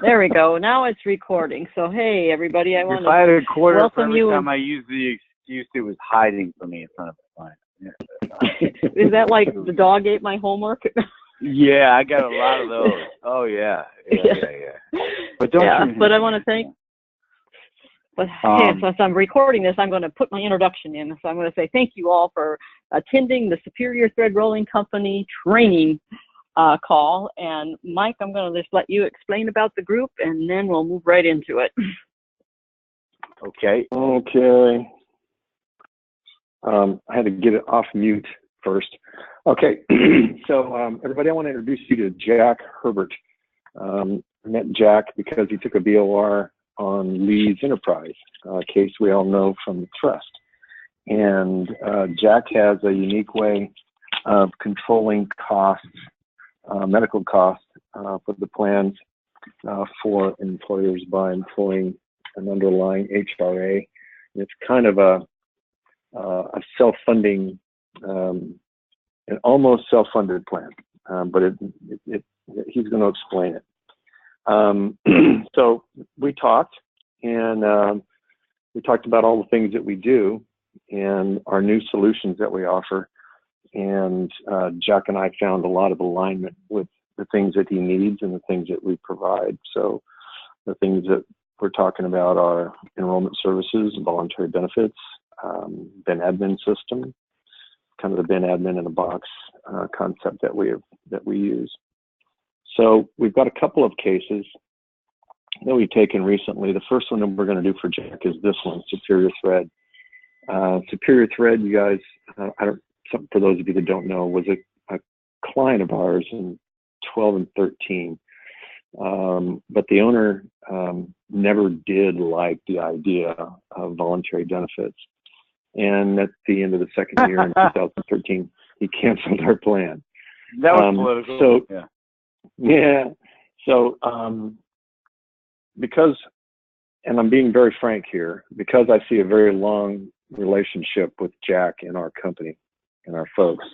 There we go. Now it's recording. So, hey, everybody, I want If I had a quarter for welcome every you. time I used the excuse, it was hiding from me in front of the client. Yeah. Is that like the dog ate my homework? Yeah, I got a lot of those. Oh, yeah. But don't yeah, you but I want to thank. But hey, so as I'm recording this, I'm going to put my introduction in. So I'm going to say thank you all for attending the Superior Thread Rolling Company training call. And Mike, I'm going to just let you explain about the group, and then we'll move right into it. Okay. I had to get it off mute first. Okay, so everybody, I want to introduce you to Jack Herbert. I met Jack because he took a VOR on Lee's Enterprise, a case we all know from the Trust. And Jack has a unique way of controlling costs, medical costs for the plans for employers by employing an underlying HRA. And it's kind of a self-funding, an almost self-funded plan, but he's going to explain it. So we talked, and we talked about all the things that we do and our new solutions that we offer. And Jack and I found a lot of alignment with the things that he needs and the things that we provide. So the things that we're talking about are enrollment services, voluntary benefits, Ben admin system, kind of the Ben admin in a box concept that we use. So we've got a couple of cases that we've taken recently. The first one that we're going to do for Jack is this one, Superior Thread. Superior Thread, you guys, for those of you that don't know, was a client of ours in 12 and 13. But the owner never did like the idea of voluntary benefits. And at the end of the second year in 2013, he canceled our plan. That was political. So because, and I'm being very frank here, because I see a very long relationship with Jack and our company and our folks,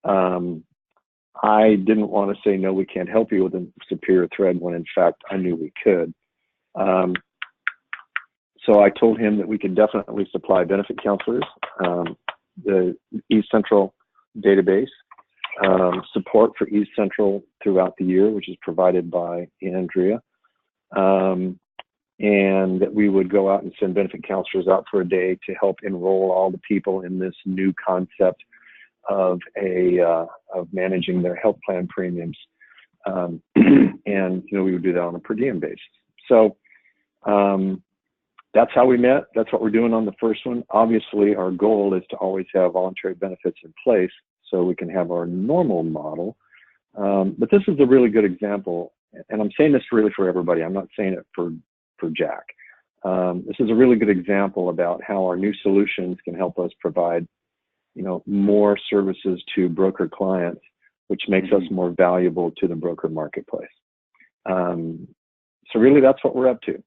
I didn't want to say, no, we can't help you with a Superior Thread, when in fact I knew we could. So I told him that we could definitely supply benefit counselors, the eCentral database, support for eCentral throughout the year, which is provided by Andrea, and that we would go out and send benefit counselors out for a day to help enroll all the people in this new concept of managing their health plan premiums. And we would do that on a per diem basis. So that's how we met. That's what we're doing on the first one. Obviously, our goal is to always have voluntary benefits in place so we can have our normal model. But this is a really good example, and I'm saying this really for everybody. I'm not saying it for Jack. This is a really good example about how our new solutions can help us provide, more services to broker clients, which makes us more valuable to the broker marketplace. So really, that's what we're up to.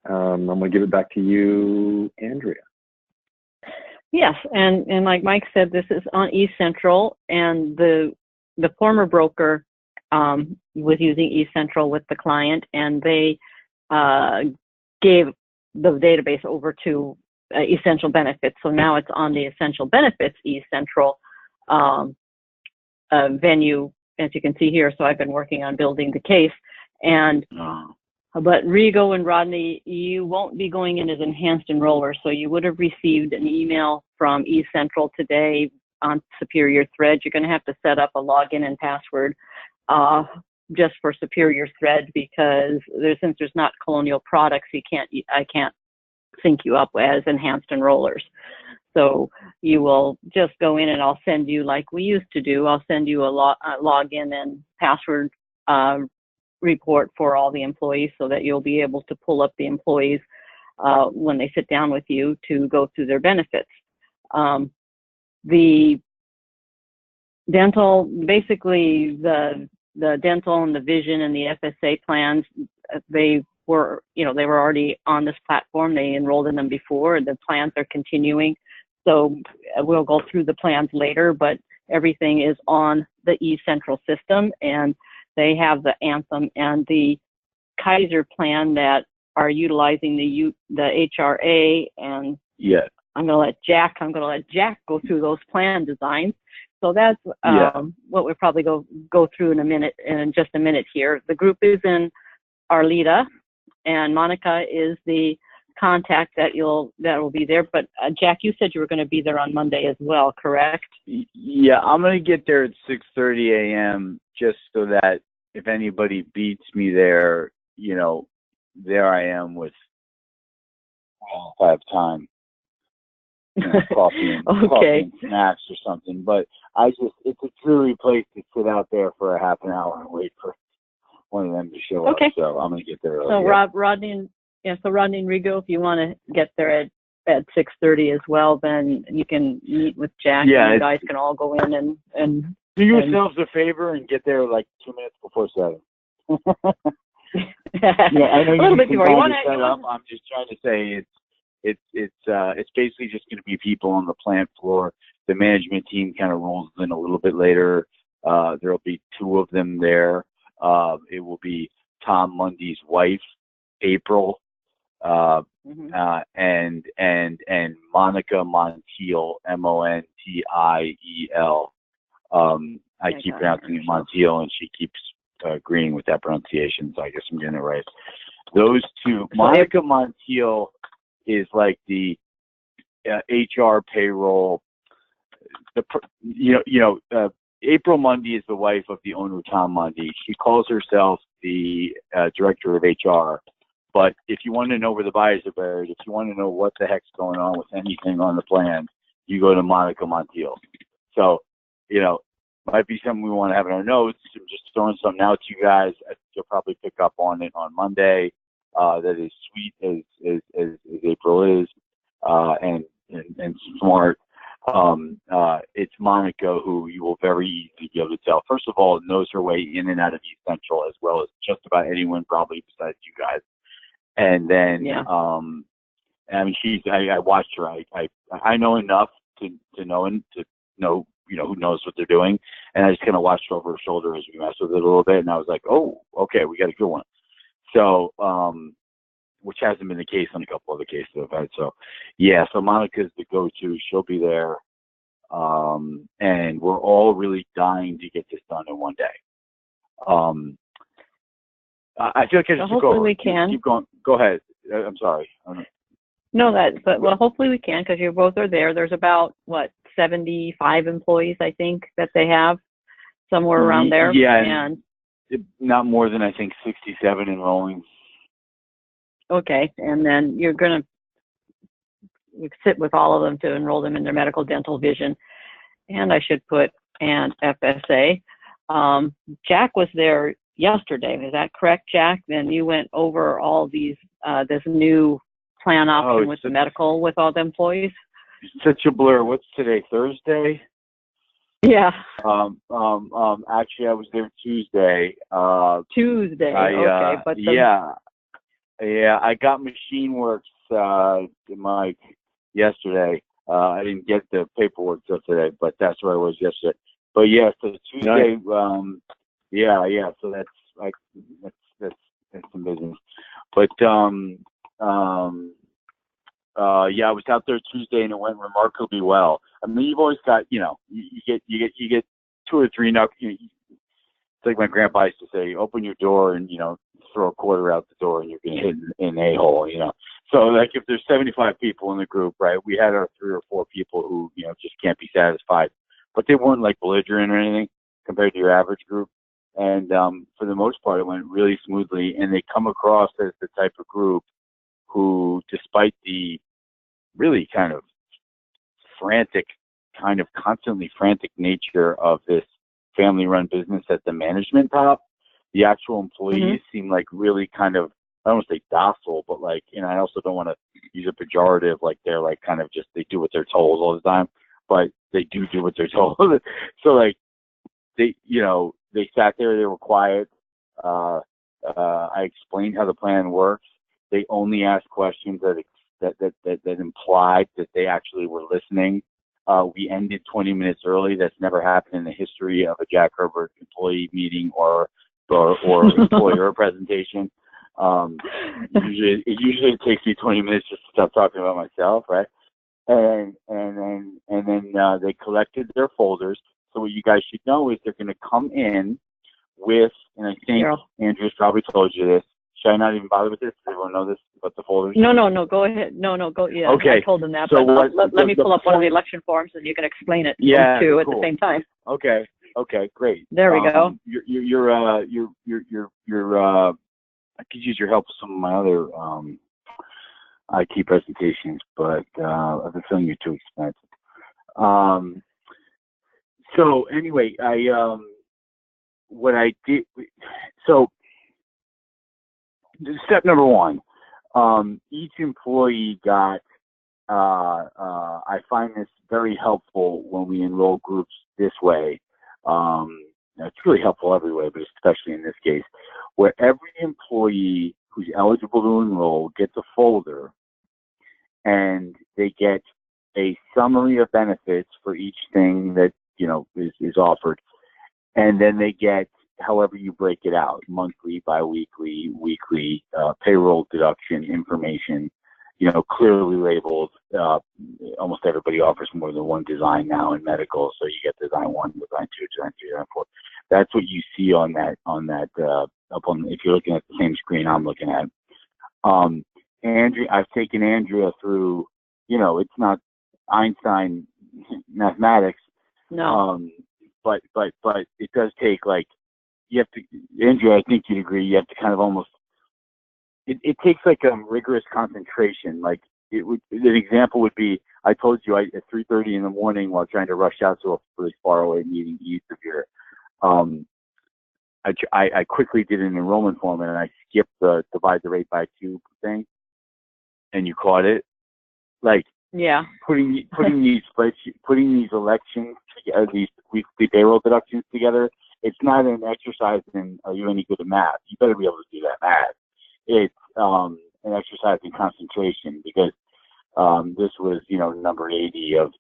I'm going to give it back to you, Andrea. Yes, and like Mike said, this is on eCentral, and the former broker was using eCentral with the client, and they gave the database over to Essential Benefits. So now it's on the Essential Benefits eCentral venue, as you can see here. So I've been working on building the case, and but Rigo and Rodney, you won't be going in as enhanced enroller. So you would have received an email from eCentral today on Superior Thread. You're going to have to set up a login and password just for Superior Thread, because since there's not Colonial products, I can't sync you up as enhanced enrollers. So you will just go in, and I'll send you, like we used to do, I'll send you a login and password report for all the employees, so that you'll be able to pull up the employees when they sit down with you to go through their benefits. The dental, basically the dental and the vision and the FSA plans, they were already on this platform. They enrolled in them before. The plans are continuing. So we'll go through the plans later, but everything is on the eCentral system, and they have the Anthem and the Kaiser plan that are utilizing the HRA, and Yeah. I'm going to let Jack go through those plan designs. So that's what we'll probably go through in just a minute here. The group is in Arleta, and Monica is the contact that will be there. But Jack, you said you were going to be there on Monday as well, correct? Yeah, I'm going to get there at 6:30 a.m. just so that if anybody beats me there, you know, there I am with, well, if I have time, you know, coffee and snacks or something. But it's a dreary place to sit out there for a half an hour and wait for one of them to show up. So I'm going to get there early. So Rodney and Rigo, if you want to get there at 6:30 as well, then you can meet with Jack, and you guys can all go in and do yourselves a favor and get there like 2 minutes before 7. Yeah, I know you can kind of set up. I'm just trying to say it's basically just going to be people on the plant floor. The management team kind of rolls in a little bit later. There'll be 2 of them there. It will be Tom Mundy's wife, April, and Monica Montiel, Montiel. I keep pronouncing it Montiel, and she keeps agreeing with that pronunciation, so I guess I'm getting it right. Those 2, Monica Montiel is like the HR payroll. April Mundy is the wife of the owner, Tom Mundy. She calls herself the director of HR. But if you want to know where the buyers are buried, if you want to know what the heck's going on with anything on the plan, you go to Monica Montiel. So, you know, might be something we want to have in our notes. I'm just throwing something out to you guys. You'll probably pick up on it on Monday. That is sweet as April is, and smart. It's Monica, who you will very easily be able to tell. First of all, knows her way in and out of East Central as well as just about anyone probably besides you guys. And then, I mean, I watched her. I know enough to know you know, who knows what they're doing. And I just kind of watched over her shoulder as we messed with it a little bit. And I was like, oh, okay, we got a good one. So, which hasn't been the case on a couple other cases I've had. So, yeah, so Monica's the go-to. She'll be there. And we're all really dying to get this done in one day. I feel like I just hopefully we can. Keep going. Go ahead. I'm sorry. But hopefully we can, because you both are there. There's about 75 employees, I think, that they have somewhere around there. Yeah, and not more than I think 67 enrolling. Okay, and then you're going to sit with all of them to enroll them in their medical, dental, vision, and I should put and FSA. Jack was there yesterday. Is that correct, Jack? Then you went over all these this new plan option with the medical with all the employees. Such a blur. What's today? Thursday? Yeah. Actually, I was there Tuesday. Tuesday. Okay, but yeah. I got MachineWorks Mike yesterday. I didn't get the paperwork till today, but that's where I was yesterday. But yeah, so Tuesday. Nice. Yeah. So that's some business. But yeah, I was out there Tuesday and it went remarkably well. I mean, you've always got, you know, you get 2 or 3 knuckles. It's like my grandpa used to say, open your door and, you know, throw a quarter out the door and you're going to hit an a-hole, you know. So like if there's 75 people in the group, right, we had our 3 or 4 people who, you know, just can't be satisfied, but they weren't like belligerent or anything compared to your average group. And for the most part, it went really smoothly, and they come across as the type of group who, despite the really kind of constantly frantic nature of this family-run business at the management top, the actual employees seem like really kind of, I don't want to say docile, but like, you know, I also don't want to use a pejorative, like they're like kind of just, they do what they're told all the time, but they do what they're told. So like, they, you know, they sat there, they were quiet. I explained how the plan works. They only asked questions that implied that they actually were listening. We ended 20 minutes early. That's never happened in the history of a Jack Herbert employee meeting or employer presentation. Usually it takes me 20 minutes just to stop talking about myself, right? And then they collected their folders. So what you guys should know is they're going to come in with, and I think Andrew's probably told you this. Should I not even bother with this? Does everyone know this about the folders? No, go ahead. No, go. Yeah, okay. I told them that. So but let me pull up one of the election forms, and you can explain it too at the same time. Okay, great. There we go. I could use your help with some of my other IT presentations, but I have a feeling you're too expensive. So anyway, what I did, so step number one, each employee got, I find this very helpful when we enroll groups this way. It's really helpful every way, but especially in this case, where every employee who's eligible to enroll gets a folder and they get a summary of benefits for each thing that, is offered. And then they get, however you break it out, monthly, biweekly, weekly, payroll deduction information, clearly labeled. Almost everybody offers more than one design now in medical, so you get design 1, design 2, design 3, design 4. That's what you see on that if you're looking at the same screen I'm looking at. I've taken Andrea through, it's not Einstein mathematics. No. But it does take, you have to, Andrea, I think you'd agree, you have to kind of almost, it takes rigorous concentration. An example would be, I told you at 3:30 in the morning while trying to rush out to a really far away meeting east of here, I quickly did an enrollment form and I skipped the divide the rate by 2 thing, and you caught it. Yeah. Putting these spreadsheets, putting these elections together, these weekly payroll deductions together, it's not an exercise in are you any good at math. You better be able to do that math. It's an exercise in concentration, because this was number 80 of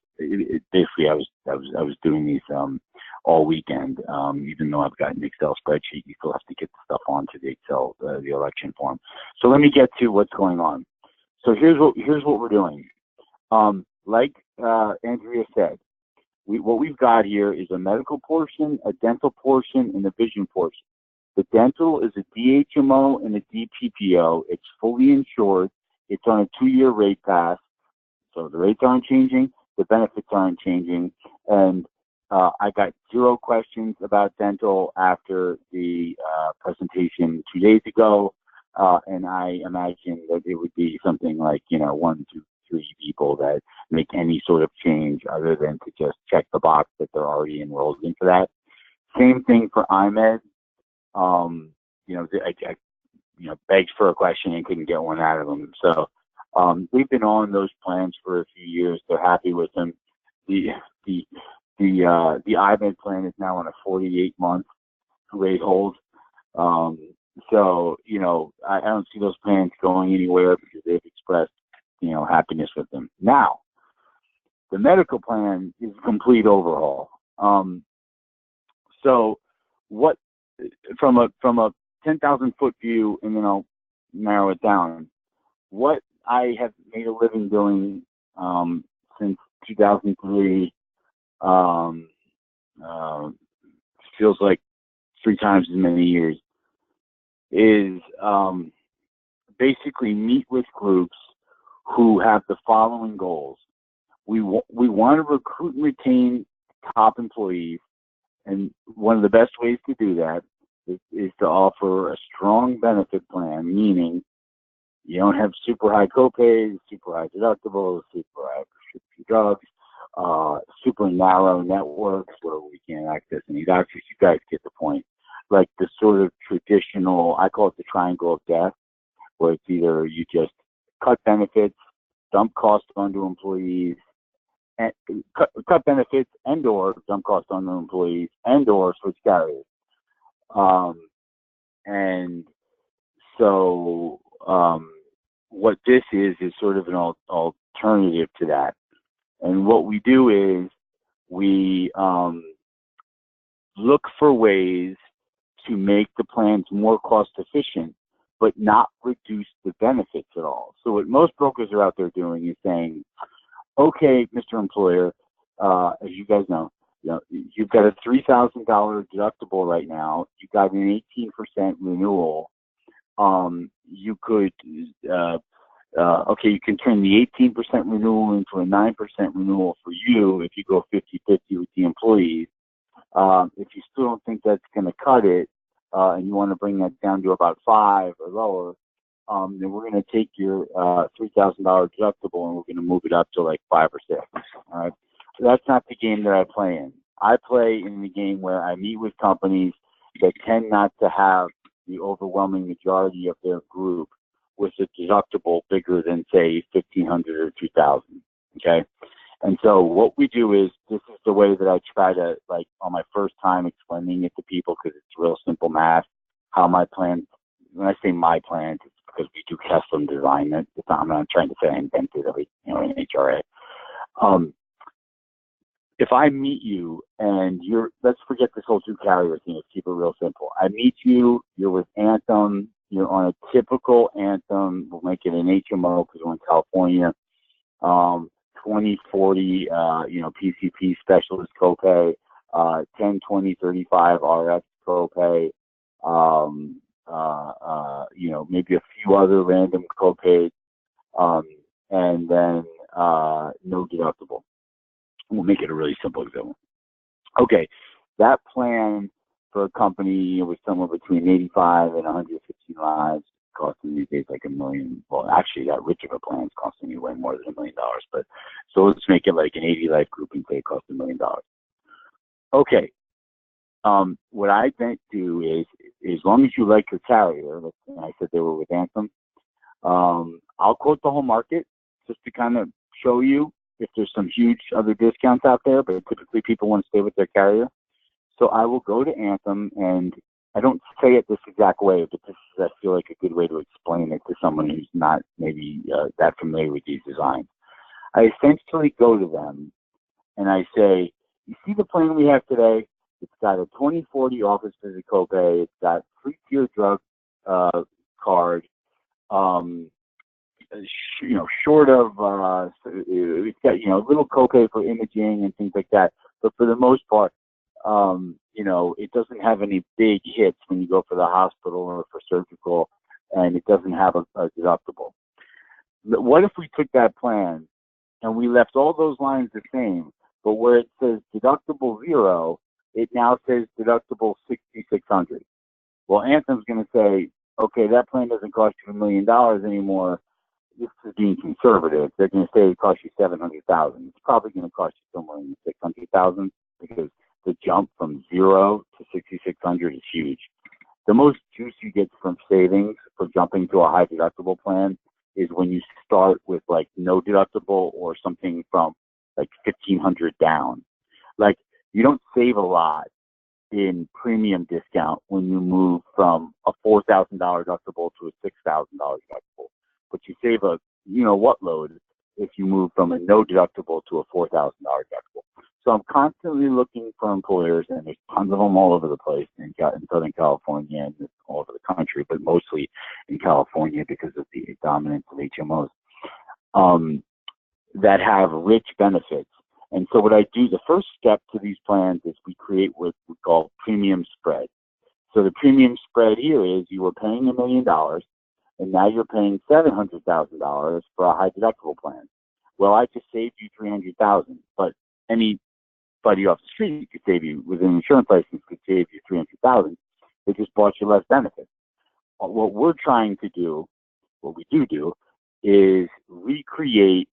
basically I was doing these all weekend. Even though I've got an Excel spreadsheet, you still have to get the stuff onto the Excel the election form. So let me get to what's going on. So here's what we're doing. Like Andrea said, what we've got here is a medical portion, a dental portion, and a vision portion. The dental is a DHMO and a DPPO. It's fully insured. It's on a 2-year rate pass. So the rates aren't changing. The benefits aren't changing. And I got 0 questions about dental after the presentation 2 days ago. And I imagine that it would be something like, 1, 2, 3 people that make any sort of change other than to just check the box that they're already enrolled into that. Same thing for IMED. I begged for a question and couldn't get one out of them. So we've been on those plans for a few years. They're happy with them. The IMED plan is now on a 48-month rate hold. So I don't see those plans going anywhere because they've expressed happiness with them. Now, the medical plan is a complete overhaul. So what, from a 10,000 foot view, and then I'll narrow it down, what I have made a living doing since 2003, feels like 3 times as many years, is basically meet with groups who have the following goals. We want to recruit and retain top employees, and one of the best ways to do that is to offer a strong benefit plan, meaning you don't have super high copays, super high deductibles, super high prescription drugs, super narrow networks where we can't access any doctors. You guys get the point. Like the sort of traditional, I call it the triangle of death, where it's either you just cut benefits, dump costs onto employees, and cut benefits and or dump costs onto employees and or switch carriers. And so what this is sort of an alternative to that. And what we do is we look for ways to make the plans more cost efficient, but not reduce the benefits at all. So what most brokers are out there doing is saying, okay, Mr. Employer, as you guys know, you've got a $3,000 deductible right now. You've got an 18% renewal. You could, okay, you can turn the 18% renewal into a 9% renewal for you if you go 50-50 with the employees. If you still don't think that's going to cut it, and you want to bring that down to about 5 or lower, then we're going to take your $3,000 deductible and we're going to move it up to like 5 or 6. All right. So that's not the game that I play in. I play in the game where I meet with companies that tend not to have the overwhelming majority of their group with a deductible bigger than, say, $1,500 or $2,000. Okay. And so what we do is, this is the way that I try to, like, on my first time explaining it to people, because it's real simple math, how my plan, when I say my plan, it's because we do custom design it. I'm not trying to say I invented it, in HRA. If I meet you and let's forget this whole 2 carrier thing, let's keep it real simple. I meet you, you're with Anthem, you're on a typical Anthem, we'll make it an HMO because we're in California, 20/40, PCP specialist copay, 10, 20, 35 RX copay, maybe a few other random copays, and then no deductible. We'll make it a really simple example. Okay, that plan for a company was somewhere between 85 and 115 lives, costing these days like $1 million. Well, actually, that rich of a plan is costing you way more than $1 million. But so let's make it like an 80 life group and say it costs $1 million. Okay. What I then do is, as long as you like your carrier, and I said they were with Anthem, I'll quote the whole market just to kind of show you if there's some huge other discounts out there, but typically people want to stay with their carrier. So I will go to Anthem, and I don't say it this exact way, but this is, I feel like, a good way to explain it to someone who's not maybe that familiar with these designs. I essentially go to them and I say, you see the plan we have today? It's got a 20/40 office visit copay. It's got 3-tier drug card. Short of, it's got, a little copay for imaging and things like that. But for the most part, it doesn't have any big hits when you go for the hospital or for surgical, and it doesn't have a deductible. What if we took that plan and we left all those lines the same, but where it says deductible 0, it now says deductible $6,600. Well, Anthem's going to say, okay, that plan doesn't cost you $1 million anymore. This is being conservative. They're going to say it costs you $700,000. It's probably going to cost you somewhere in the $600,000, because the jump from 0 to $6,600 is huge. The most juice you get from savings for jumping to a high deductible plan is when you start with like no deductible or something from like $1,500 down. Like, you don't save a lot in premium discount when you move from a $4,000 deductible to a $6,000 deductible, but you save a what load if you move from a no deductible to a $4,000 deductible. So I'm constantly looking for employers, and there's tons of them all over the place in Southern California and all over the country, but mostly in California because of the dominance of HMOs, that have rich benefits. And so what I do, the first step to these plans is we create what we call premium spread. So the premium spread here is you were paying $1 million, and now you're paying $700,000 for a high deductible plan. Well, I just saved you $300,000, but anybody off the street could save you, with an insurance license, could save you $300,000. They just bought you less benefits. What we're trying to do, what we do, is recreate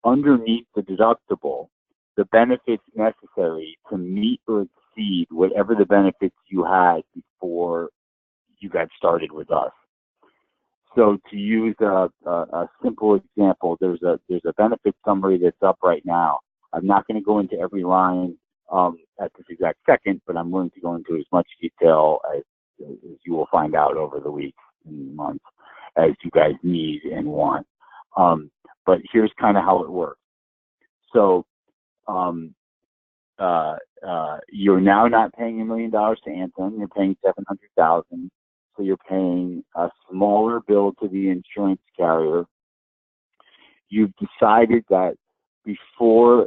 underneath the deductible the benefits necessary to meet or exceed whatever the benefits you had before you got started with us. So to use a simple example, there's a benefit summary that's up right now. I'm not going to go into every line at this exact second, but I'm willing to go into as much detail as you will find out over the weeks and months as you guys need and want. But here's kind of how it works. So you're now not paying $1 million to Anthem. You're paying $700,000. so you're paying a smaller bill to the insurance carrier. You've decided that before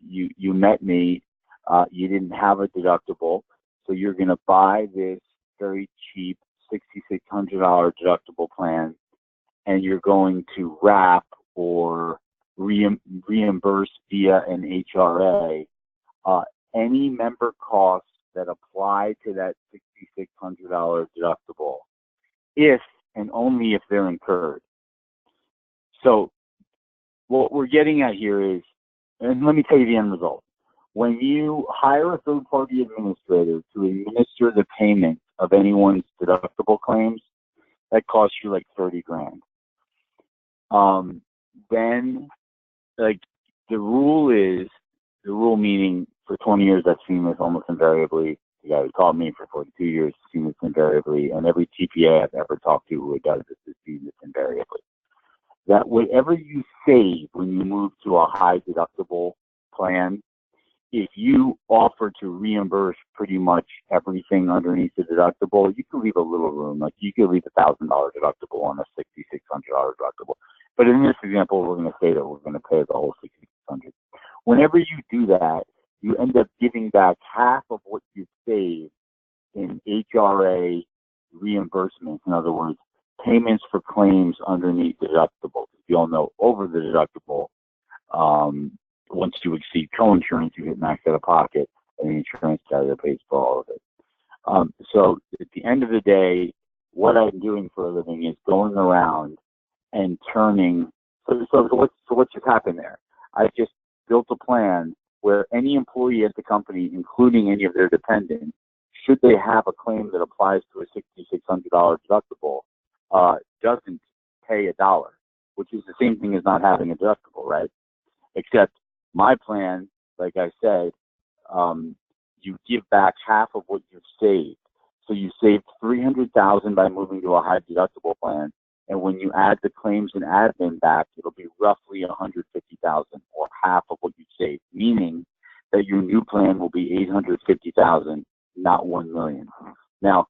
you met me, you didn't have a deductible, so you're going to buy this very cheap $6,600 deductible plan, and you're going to wrap or reimburse via an HRA any member costs that apply to that $6,600 deductible, if and only if they're incurred. So what we're getting at here is, and let me tell you the end result. When you hire a third-party administrator to administer the payment of anyone's deductible claims, that costs you like 30 grand. Then, like, the rule meaning for 20 years I've seen this almost invariably. The guy who taught me for 42 years has seen this invariably, and every TPA I've ever talked to who does this has seen this invariably. That whatever you save when you move to a high deductible plan, if you offer to reimburse pretty much everything underneath the deductible, you can leave a little room. Like you could leave $1,000 deductible on a $6,600 deductible. But in this example, we're going to say that we're going to pay the whole $6,600. Whenever you do that, you end up giving back half of what you saved in HRA reimbursements. In other words, payments for claims underneath the deductible. You all know over the deductible, once you exceed co-insurance, you get maxed out of pocket, and the insurance carrier pays for all of it. So at the end of the day, what I'm doing for a living is going around and turning. So what just happened there? I just built a plan where any employee at the company, including any of their dependents, should they have a claim that applies to a $6,600 deductible, doesn't pay $1, which is the same thing as not having a deductible, right? Except my plan, like I said, you give back half of what you've saved. So you saved $300,000 by moving to a high deductible plan, and when you add the claims and admin back, it'll be roughly $150,000, or half of what you saved. Meaning that your new plan will be $850,000, not $1 million. Now,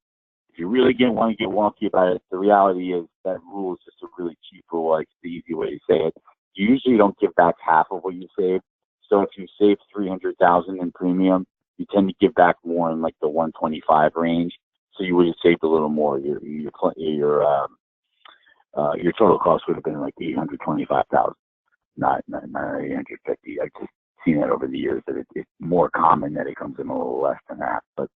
if you really want to get wonky about it, the reality is that rule is just a really cheap rule. Like the easy way to say it. You usually don't give back half of what you saved. So if you save $300,000 in premium, you tend to give back more in like the 125 range. So you would have saved a little more. Your total cost would have been like $825,000, not $850. I've just seen that over the years that it's more common that it comes in a little less than that. But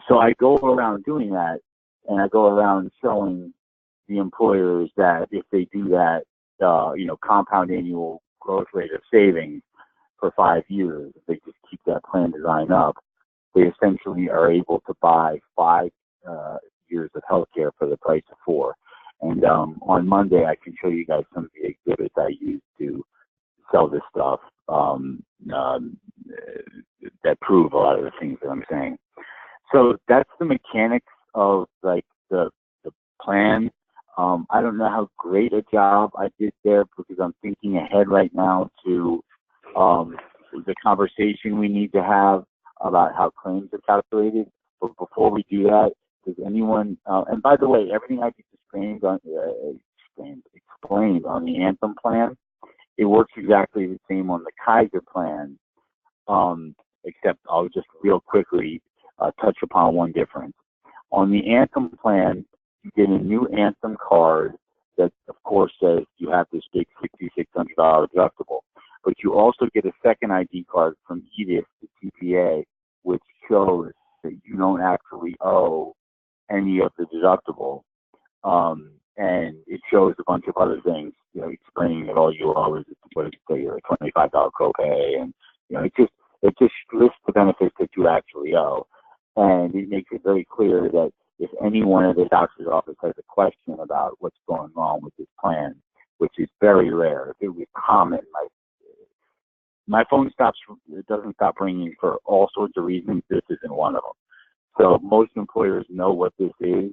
so I go around doing that, and I go around showing the employers that if they do that, compound annual growth rate of savings for 5 years, if they just keep that plan design up, they essentially are able to buy 5 years of healthcare for the price of 4. And on Monday, I can show you guys some of the exhibits I use to sell this stuff that prove a lot of the things that I'm saying. So that's the mechanics of like the plan. I don't know how great a job I did there because I'm thinking ahead right now to the conversation we need to have about how claims are calculated. But before we do that, does anyone? And by the way, everything I just explained on the Anthem plan, it works exactly the same on the Kaiser plan, except I'll just real quickly touch upon one difference. On the Anthem plan, you get a new Anthem card that, of course, says you have this big $6,600 deductible. But you also get a second ID card from EDIS, the TPA, which shows that you don't actually owe any of the deductible. And it shows a bunch of other things, explaining that all you owe is what it say, a $25 copay, and it just lists the benefits that you actually owe, and it makes it very clear that if anyone at the doctor's office has a question about what's going on with this plan, which is very rare, if it was common, my phone doesn't stop ringing for all sorts of reasons. This isn't one of them. So most employers know what this is,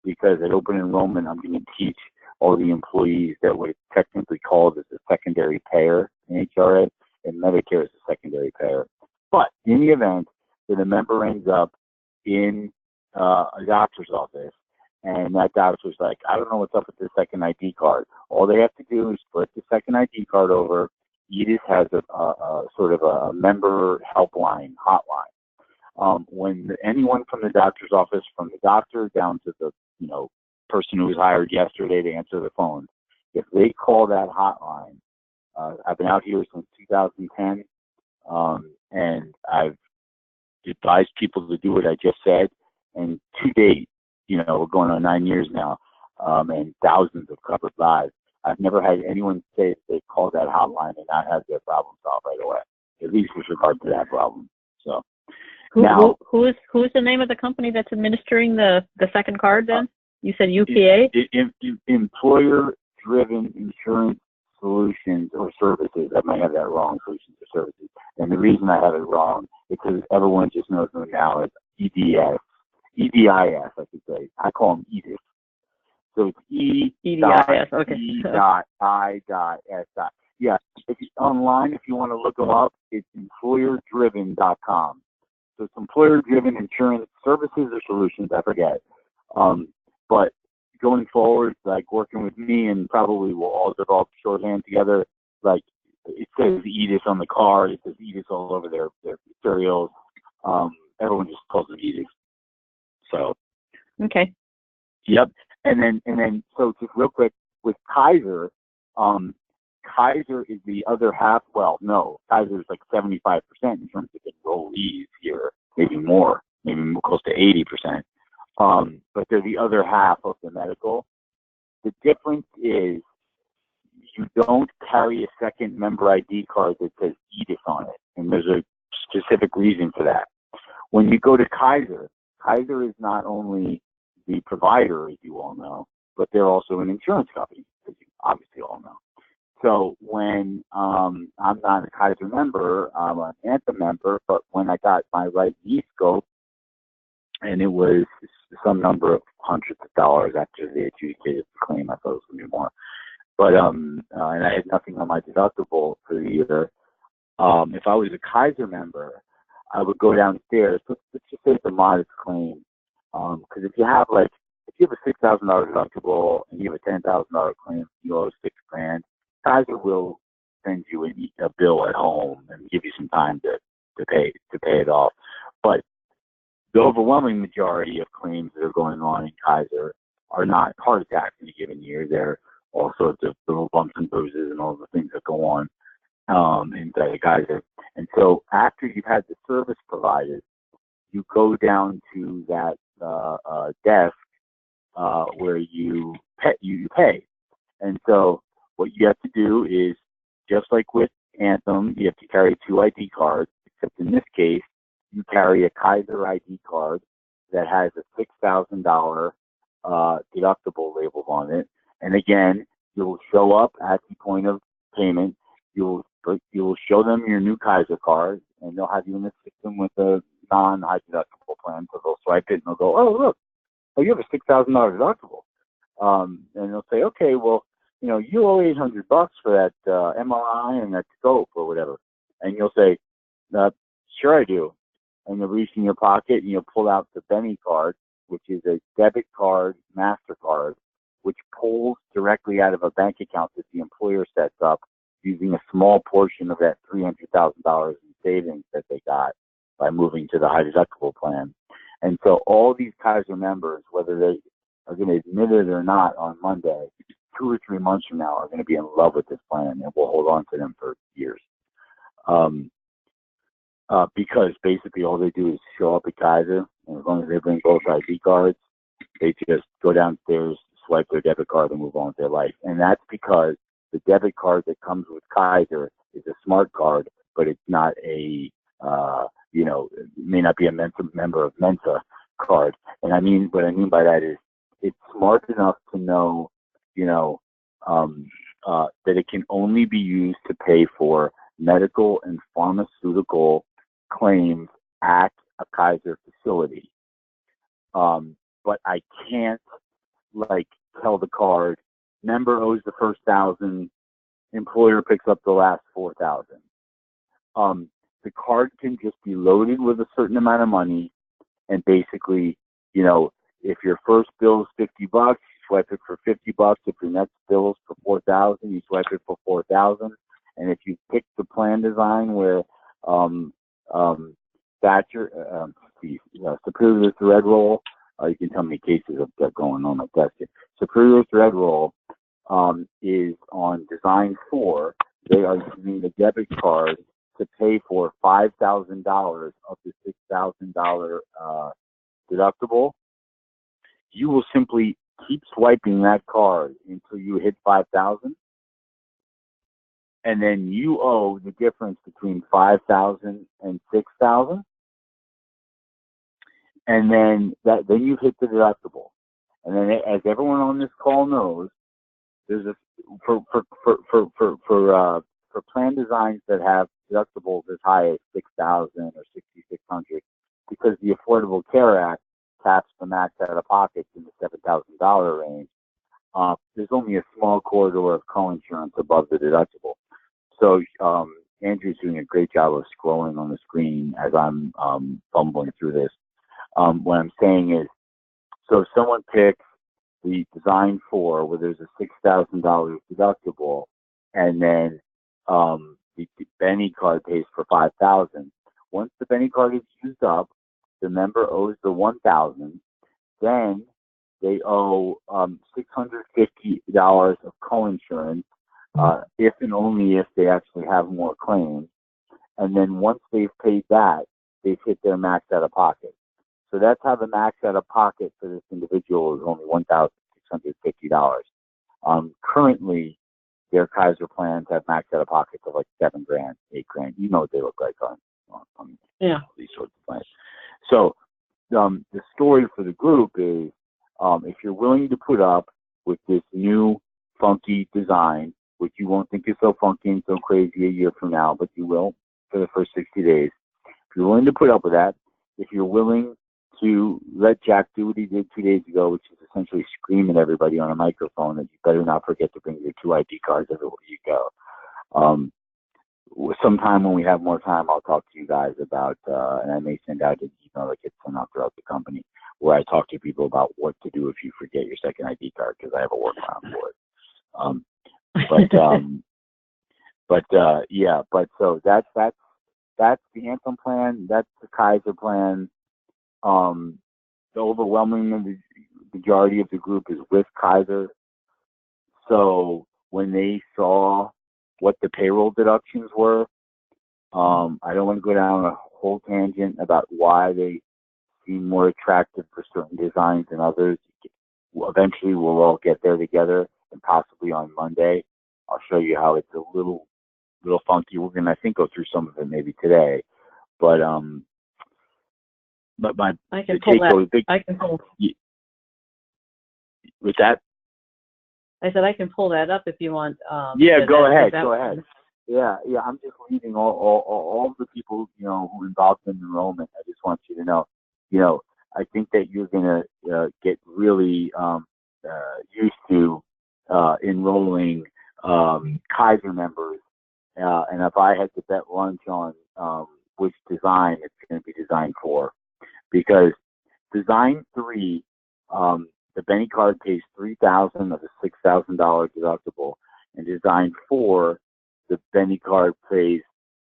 because at open enrollment, I'm going to teach all the employees that what it's technically called is a secondary payer in HRA, and Medicare is a secondary payer. But in the event that a member ends up in a doctor's office, and that doctor's like, I don't know what's up with the second ID card. All they have to do is flip the second ID card over. EDIS has a sort of a member helpline, hotline. When anyone from the doctor's office, from the doctor down to the person who was hired yesterday to answer the phone, if they call that hotline, I've been out here since 2010, and I've advised people to do what I just said, and to date, we're going on 9 years now, and thousands of covered lives. I've never had anyone say they called that hotline and not have their problem solved right away, at least with regard to that problem. So who's the name of the company that's administering the second card then? You said UPA? Employer-driven insurance solutions or services. I might have that wrong, solutions or services. And the reason I have it wrong is because everyone just knows them now as EDIS, I should say. I call them EDIS. So it's EDIS, okay. E.I.S. Yeah, if you, online, if you want to look them up, it's employerdriven.com. So it's employer-driven insurance services or solutions, I forget. But going forward, like working with me, and probably we'll all develop shorthand together, like it says EDIS on the card, it says EDIS all over their materials. Everyone just calls it EDIS. So. Okay. Yep. And then, so just real quick, with Kaiser, Kaiser is the other half. Well, no, Kaiser is like 75% in terms of enrollees here, maybe more, maybe close to 80%. But they're the other half of the medical. The difference is you don't carry a second member ID card that says EDIS on it, and there's a specific reason for that. When you go to Kaiser, Kaiser is not only the provider, as you all know, but they're also an insurance company, as you obviously all know. So when I'm not a Kaiser member, I'm an Anthem member, but when I got my right knee scope, and it was some number of hundreds of dollars after they adjudicated the claim, I thought it was going to be more. But and I had nothing on my deductible for the year. If I was a Kaiser member, I would go downstairs. Let's just say it's a modest claim. Because if you have a $6,000 deductible and you have a $10,000 claim, you owe $6,000, Kaiser will send you a bill at home and give you some time to pay it off. But the overwhelming majority of claims that are going on in Kaiser are not heart attacks in a given year. They're all sorts of little bumps and bruises and all the things that go on inside the Kaiser. And so after you've had the service provided, you go down to that desk where you pay. And so what you have to do is, just like with Anthem, you have to carry 2 ID cards, except in this case, you carry a Kaiser ID card that has a $6,000 deductible labeled on it. And again, you'll show up at the point of payment. You will show them your new Kaiser card, and they'll have you in the system with a non-high deductible plan. So they'll swipe it and they'll go, oh, look, you have a $6,000 deductible. And they'll say, okay, well, you owe $800 for that MRI and that scope or whatever. And you'll say, sure I do. And you'll reach in your pocket and you'll pull out the Benny card, which is a debit card, MasterCard, which pulls directly out of a bank account that the employer sets up using a small portion of that $300,000 in savings that they got by moving to the high deductible plan. And so all these Kaiser members, whether they are going to admit it or not on Monday, 2 or 3 months from now are going to be in love with this plan, and we'll hold on to them for years. Because basically all they do is show up at Kaiser, and as long as they bring both ID cards, they just go downstairs, swipe their debit card, and move on with their life. And that's because the debit card that comes with Kaiser is a smart card, but it's not a, it may not be a member of Mensa card. And what I mean by that is it's smart enough to know, that it can only be used to pay for medical and pharmaceutical claims at a Kaiser facility. But I can't tell the card, member owes the first 1,000, employer picks up the last 4,000. The card can just be loaded with a certain amount of money, and basically you know, if your first bill is $50, you swipe it for $50. If your next bill is for 4,000, you swipe it for 4,000. And if you pick the plan design where Thatcher, Superior Thread Roll, you can tell me cases of that going on like that. Superior Thread Roll is on design 4. They are using the debit card to pay for $5,000 of the $6,000 deductible. You will simply keep swiping that card until you hit 5,000, and then you owe the difference between 5,000 and 6,000, and then you've hit the deductible. And then, as everyone on this call knows, there's a for plan designs that have deductibles as high as 6,000 or 6,600, because the Affordable Care Act caps the max out of pocket in the $7,000 range. There's only a small corridor of co-insurance above the deductible. So Andrew's doing a great job of scrolling on the screen as I'm fumbling through this. What I'm saying is, so if someone picks the design 4 where there's a $6,000 deductible, and then the Benny card pays for 5,000. Once the Benny card is used up, the member owes the 1,000. Then they owe $650 of co-insurance, if and only if they actually have more claims. And then once they've paid that, they've hit their max out of pocket. So that's how the max out of pocket for this individual is only $1,650. Currently, their Kaiser plans have max out of pockets of like $7,000, $8,000. You know what they look like on these sorts of plans. So the story for the group is, if you're willing to put up with this new funky design, which you won't think is so funky and so crazy a year from now, but you will for the first 60 days. If you're willing to put up with that, if you're willing to let Jack do what he did 2 days ago, which is essentially scream at everybody on a microphone that you better not forget to bring your 2 ID cards everywhere you go. Sometime when we have more time, I'll talk to you guys about, and I may send out an email that gets sent out throughout the company, where I talk to people about what to do if you forget your second ID card, because I have a workaround for it. So that's the Anthem plan. That's the Kaiser plan. The overwhelming majority of the group is with Kaiser. So when they saw what the payroll deductions were, I don't want to go down a whole tangent about why they seem more attractive for certain designs than others. Eventually, we'll all get there together, and possibly on Monday, I'll show you how it's a little funky. We're gonna, I think, go through some of it maybe today, but I can pull that. With that, I said I can pull that up if you want. Go ahead. Yeah. I'm just reading all of the people, who involved in enrollment. I just want you to know, I think that you're gonna get really used to enrolling Kaiser members. And if I had to bet lunch on which design, it's going to be design 4, because design 3, the Benny card pays $3,000 of a $6,000 deductible, and design 4, the Benny card pays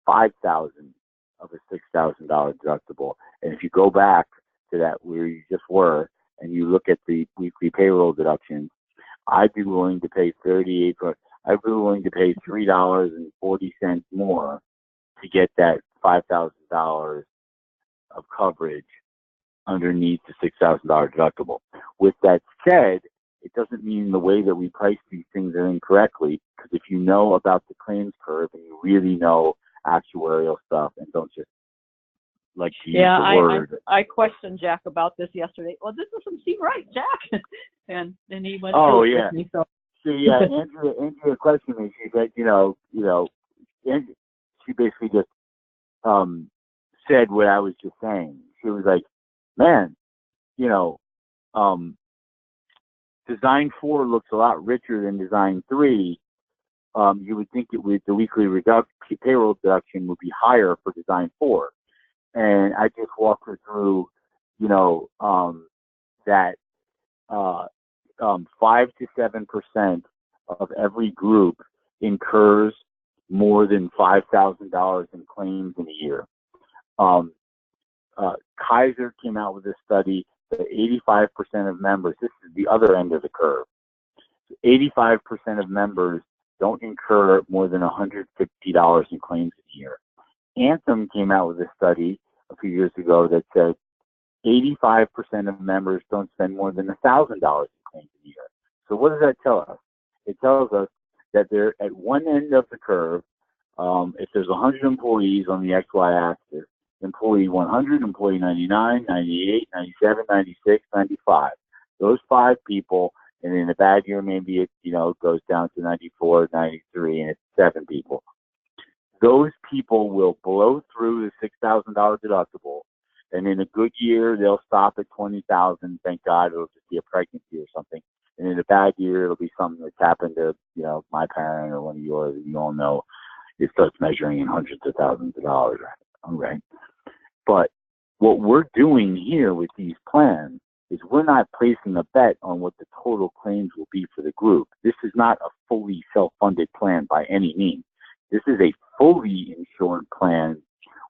$5,000 of a $6,000 deductible. And if you go back to that where you just were, and you look at the weekly payroll deductions, I'd be willing to pay $3.40 more to get that $5,000 of coverage underneath the $6,000 deductible. With that said, it doesn't mean the way that we price these things are incorrectly, because if you know about the claims curve and you really know actuarial stuff and don't just like to use the word. I questioned Jack about this yesterday. Well, this doesn't seem right, Jack. and he went through it with me. So Andrea questioned me. She said, and she basically just said what I was just saying. She was like, man, design 4 looks a lot richer than design 3. You would think the weekly payroll deduction would be higher for design 4. And I just walked her through, that 5 to 7% of every group incurs more than $5,000 in claims in a year. Kaiser came out with a study that 85% of members, this is the other end of the curve, 85% of members don't incur more than $150 in claims a year. Anthem came out with a study a few years ago that said 85% of members don't spend more than $1,000 in claims a year. So what does that tell us? It tells us that they're at one end of the curve. If there's 100 employees on the XY axis, employee 100, employee 99, 98, 97, 96, 95. Those 5 people, and in a bad year, maybe it, goes down to 94, 93, and it's 7 people. Those people will blow through the $6,000 deductible, and in a good year, they'll stop at 20,000. Thank God, it'll just be a pregnancy or something. And in a bad year, it'll be something that's happened to, my parent or one of yours that you all know. It starts measuring in hundreds of thousands of dollars, right? But what we're doing here with these plans is we're not placing a bet on what the total claims will be for the group. This is not a fully self-funded plan by any means. This is a fully insured plan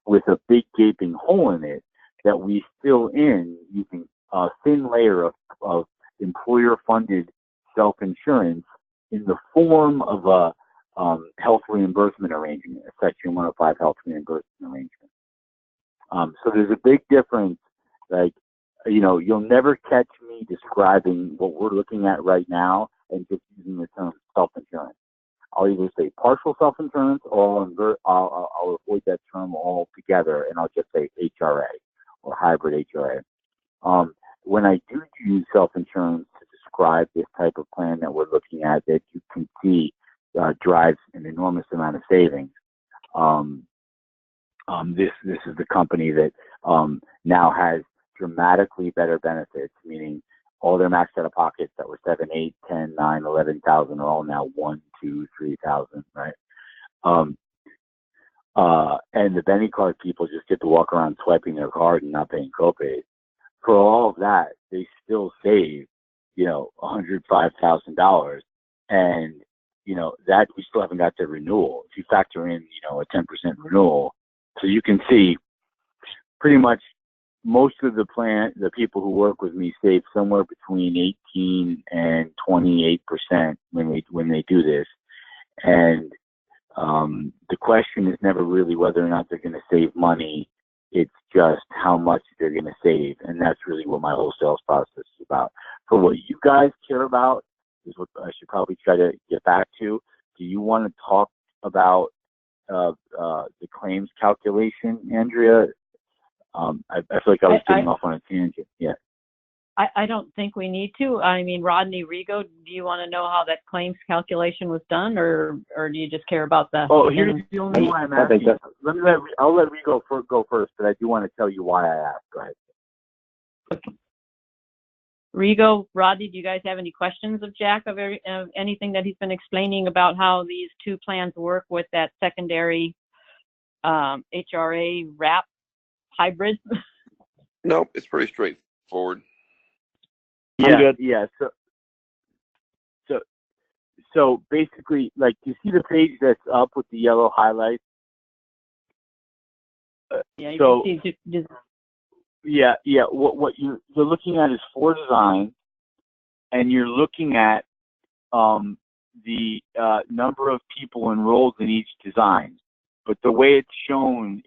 with a big gaping hole in it that we fill in using a thin layer of employer-funded self-insurance in the form of a health reimbursement arrangement, a Section 105 health reimbursement arrangement. So there's a big difference. Like, you'll never catch me describing what we're looking at right now and just using the term self-insurance. I'll either say partial self-insurance or I'll avoid that term altogether, and I'll just say HRA or hybrid HRA. When I do use self-insurance to describe this type of plan that we're looking at, that you can see drives an enormous amount of savings. This is the company that now has dramatically better benefits, meaning all their max out of pockets that were 7, 8, 10, 9, 11,000 are all now 1, 2, 3,000, right? And the Benny card people just get to walk around swiping their card and not paying copays. For all of that, they still save, $105,000, and that we still haven't got their renewal. If you factor in, a 10% renewal, so you can see pretty much most of the people who work with me save somewhere between 18 and 28% when they do this. And the question is never really whether or not they're going to save money. It's just how much they're going to save. And that's really what my whole sales process is about. For what you guys care about is what I should probably try to get back to. Do you want to talk about the claims calculation, Andrea? I feel like I was getting off on a tangent. Yeah. I don't think we need to. I mean, Rodney Rigo, do you want to know how that claims calculation was done, or do you just care about the? Oh, here's the only why I'm asking. I'll let Rigo go first, but I do want to tell you why I asked. Go ahead. Okay. Rigo, Rodney, do you guys have any questions of Jack of anything that he's been explaining about how these two plans work with that secondary HRA wrap hybrid? No, it's pretty straightforward. Yeah. So basically, like, you see the page that's up with the yellow highlights? Yeah. So, you can see yeah. What you're looking at is 4 designs, and you're looking at the number of people enrolled in each design. But the way it's shown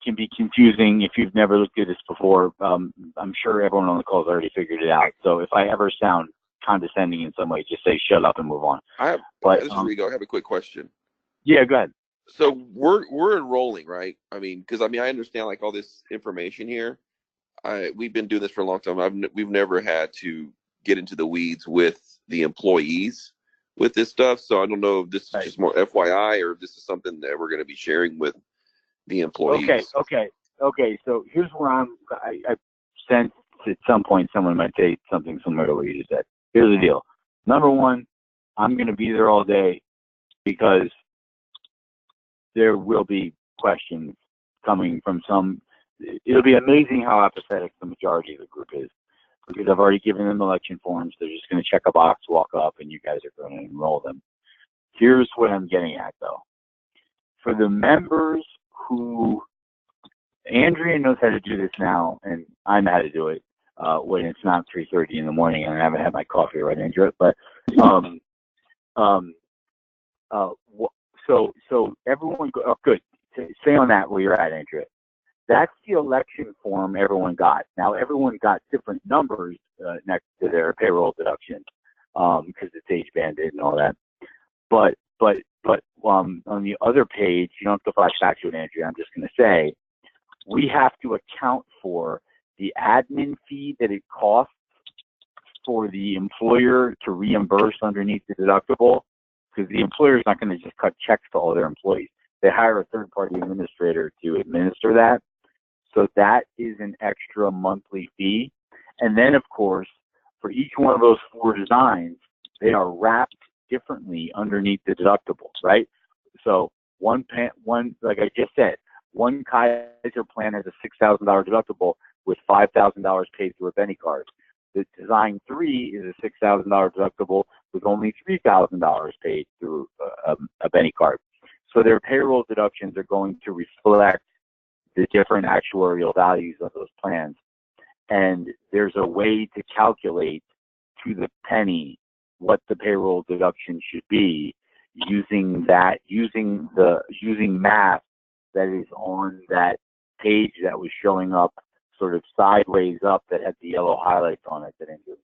can be confusing if you've never looked at this before. I'm sure everyone on the call has already figured it out. So if I ever sound condescending in some way, just say shut up and move on. This is Rigo. I have a quick question. Yeah, go ahead. So we're enrolling, right? I mean, because I understand like all this information here. We've been doing this for a long time. We've never had to get into the weeds with the employees with this stuff. So I don't know if this is just more FYI or if this is something that we're going to be sharing with the employees. Okay. So here's where I sense at some point someone might say something similar to what you just said. Here's the deal. Number one, I'm going to be there all day because there will be questions coming from some. It'll be amazing how apathetic the majority of the group is. because I've already given them election forms. They're just going to check a box, walk up, and you guys are going to enroll them. Here's what I'm getting at, though. For the members who, Andrea knows how to do this now, and I know how to do it when it's not 3:30 in the morning and I haven't had my coffee, right, Andrea? But so everyone, good. Stay on that where you're at, Andrea. That's the election form everyone got. Now, everyone got different numbers next to their payroll deduction because it's age banded and all that. But on the other page, you don't have to flash back to it, Andrea. I'm just going to say we have to account for the admin fee that it costs for the employer to reimburse underneath the deductible, because the employer is not going to just cut checks to all their employees. They hire a third-party administrator to administer that. So that is an extra monthly fee. And then, of course, for each one of those 4 designs, they are wrapped differently underneath the deductibles, right? So one, like I just said, one Kaiser plan has a $6,000 deductible with $5,000 paid through a Benny card. The design 3 is a $6,000 deductible with only $3,000 paid through a Benny card. So their payroll deductions are going to reflect the different actuarial values of those plans. And there's a way to calculate to the penny what the payroll deduction should be using math that is on that page that was showing up sort of sideways up that had the yellow highlights on it that ended.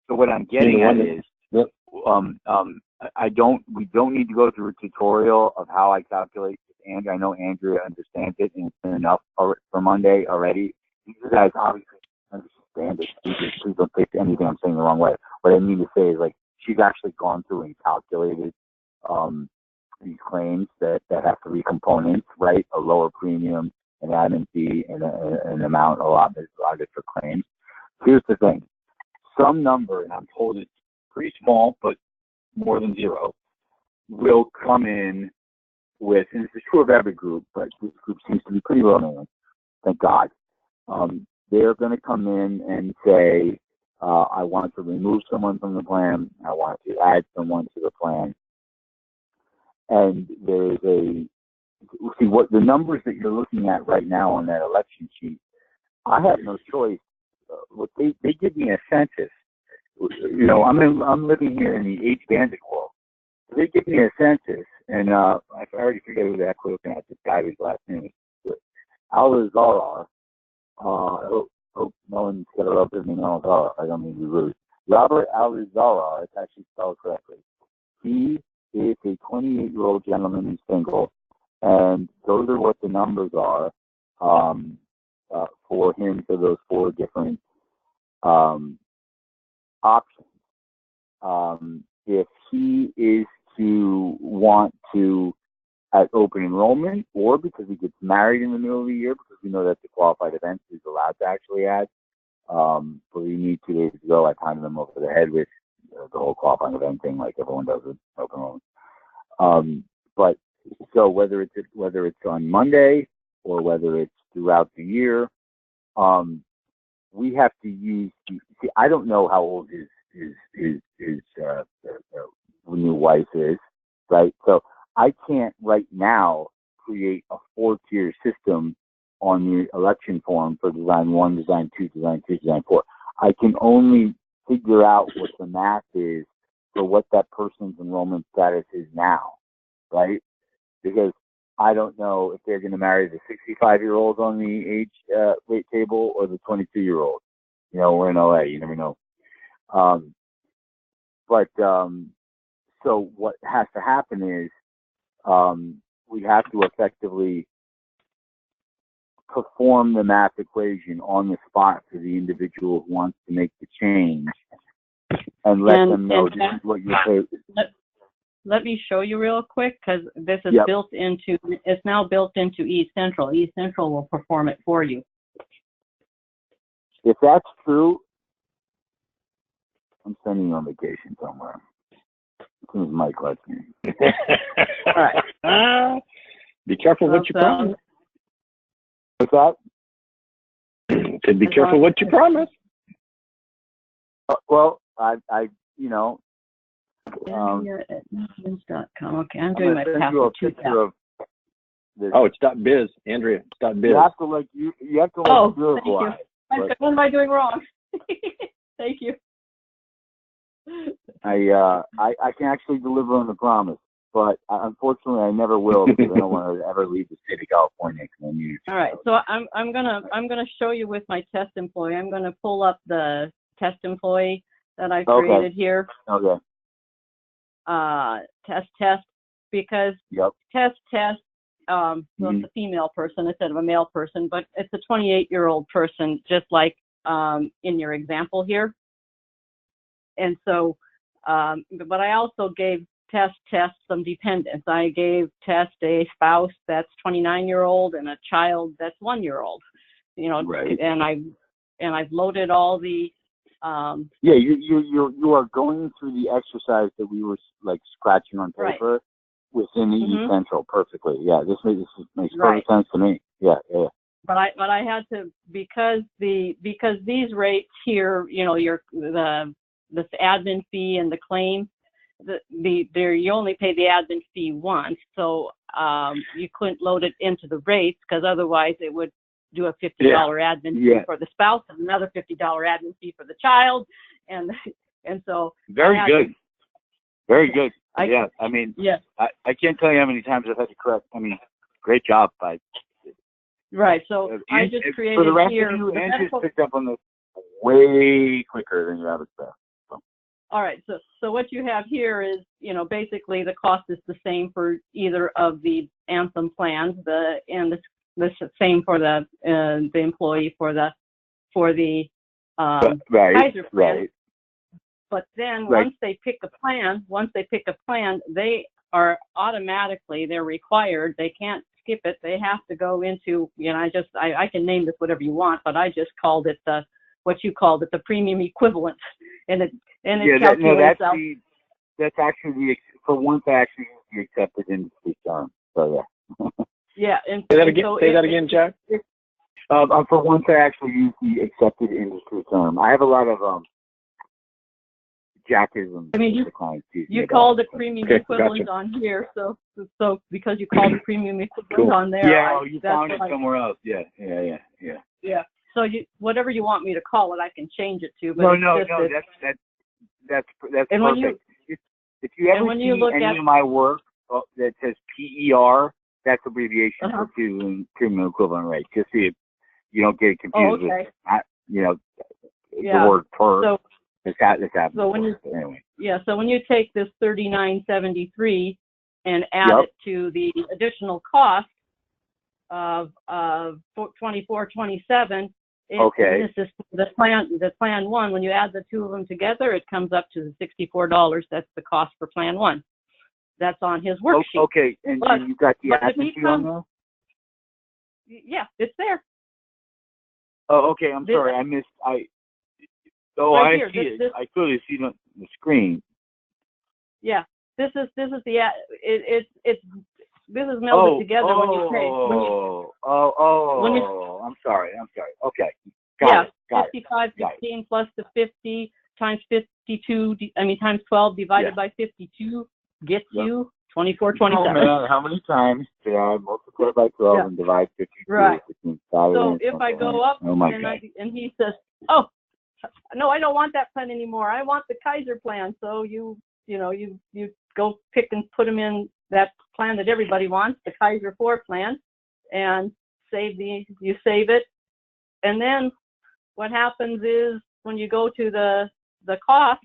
So what I'm getting at is, we don't need to go through a tutorial of how I calculate this. And I know Andrea understands it, and it's been enough for Monday already. You guys obviously understand it. Please don't take anything I'm saying the wrong way. What I mean to say is, like, she's actually gone through and calculated these claims that have 3 components, right? A lower premium, an admin fee, and an amount allotted for claims. Here's the thing. Some number, and I'm told it's pretty small, but more than 0, will come in with, and this is true of every group, but this group seems to be pretty low known, thank God. They're going to come in and say, I want to remove someone from the plan, I want to add someone to the plan. And there's what the numbers that you're looking at right now on that election sheet, I have no choice. They give me a census. You know, I'm living here in the age-banded world. They give me a census, and I already forget who that quote at. This guy whose last name is Al-Zarar. I hope no one's got a love with me, Al-Zarar. I don't mean to be rude. Robert Al-Zarar, it's actually spelled correctly. He is a 28-year-old gentleman who's single, and those are what the numbers are for him for those 4 different options. If he is to want to at open enrollment, or because he gets married in the middle of the year, because we know that the qualified events is allowed to actually add. But we need 2 days ago, I pounded them over the head with the whole qualifying event thing, like everyone does with open enrollment. But so whether it's on Monday or whether it's throughout the year, we have to use. See, I don't know how old his new wife is, right? So I can't right now create a 4-tier system on the election form for design 1, design 2, design 3, design 4. I can only figure out what the math is for what that person's enrollment status is now, right? Because I don't know if they're going to marry the 65-year-old on the age rate table or the 22-year-old. You know, we're in LA, you never know. So what has to happen is we have to effectively perform the math equation on the spot for the individual who wants to make the change, and let them know this is what you pay. Let me show you real quick, because this is it's now built into eCentral. eCentral will perform it for you. If that's true, I'm sending you on vacation somewhere. As soon as Mike lets me. All right. Be careful what you promise. What's that? To be careful what you promise. Well, you know, Andrea@Netflix.com. Okay, I'm I'm doing gonna my send you a password too picture of this. Oh, it's .biz, Andrea. It's .biz. You have to like you have to like Oh, Uruguay. thank you. What am I doing wrong? Thank you. I can actually deliver on the promise, but unfortunately I never will because I don't want to ever leave the state of California. All right, so I'm gonna show you with my test employee. I'm gonna pull up the test employee that I created here. Okay. Test, because Yep. test. Well, it's a female person instead of a male person, but it's a 28-year-old person, just like in your example here. And so, but I also gave test some dependents. I gave test a spouse that's 29-year-old and a child that's 1-year-old. You know, right. And I've loaded all the. Yeah, you are going through the exercise that we were like scratching on paper within the eCentral perfectly. Yeah, this makes perfect sense to me. Yeah. But I had to because these rates here, you know, the admin fee and the claim, you only pay the admin fee once, so you couldn't load it into the rates because otherwise it would do a $50 admin fee for the spouse and another $50 admin fee for the child, and so very good. I mean, I can't tell you how many times I've had to correct. I mean, great job. Right. So I just created for the rest here. Of you, Andrew's picked up on this way quicker than your average staff. So. All right. So what you have here is, you know, basically the cost is the same for either of the Anthem plans, and the same for the employee for the Kaiser plan. Right. But then once they pick a plan, they are automatically, they're required. They can't skip it. They have to go into, you know, I can name this whatever you want, but I just called it what you called it, the premium equivalent, and it calculates out. That's actually for once I actually use the accepted industry term. So yeah. And say that again, Jack. For once I actually use the accepted industry term. I have a lot of Jackisms. I mean, you called it premium equivalent on here, so because you called it premium equivalent on there. Yeah, you found it somewhere else. Yeah. Yeah. So whatever you want me to call it, I can change it to. But no. That's and perfect. If you ever see any of my work that says PER, that's abbreviation for premium equivalent rate. Just see if you don't get confused with, the word per. So, this happens. So when you take this $39.73 and add it to the additional cost of $24.27. This is the plan one. When you add the two of them together, it comes up to the $64. That's the cost for plan one. That's on his worksheet. Okay, and you got the admin fee on there? Yeah, it's there. Oh, okay. I'm sorry. I missed. I see it. I clearly see it on the screen. Yeah, this is melded together when you pay. I'm sorry. Okay. Got it. 55.16 plus the 50 times 52. Times 12 divided by 52 gets you 24.27. Oh man, how many times did I multiply by 12 and divide 52? Right. So if I go up and he says, "Oh, no, I don't want that plan anymore. I want the Kaiser plan." So you go pick and put them in that plan that everybody wants, the Kaiser 4 plan, and you save it. And then what happens is when you go to the cost,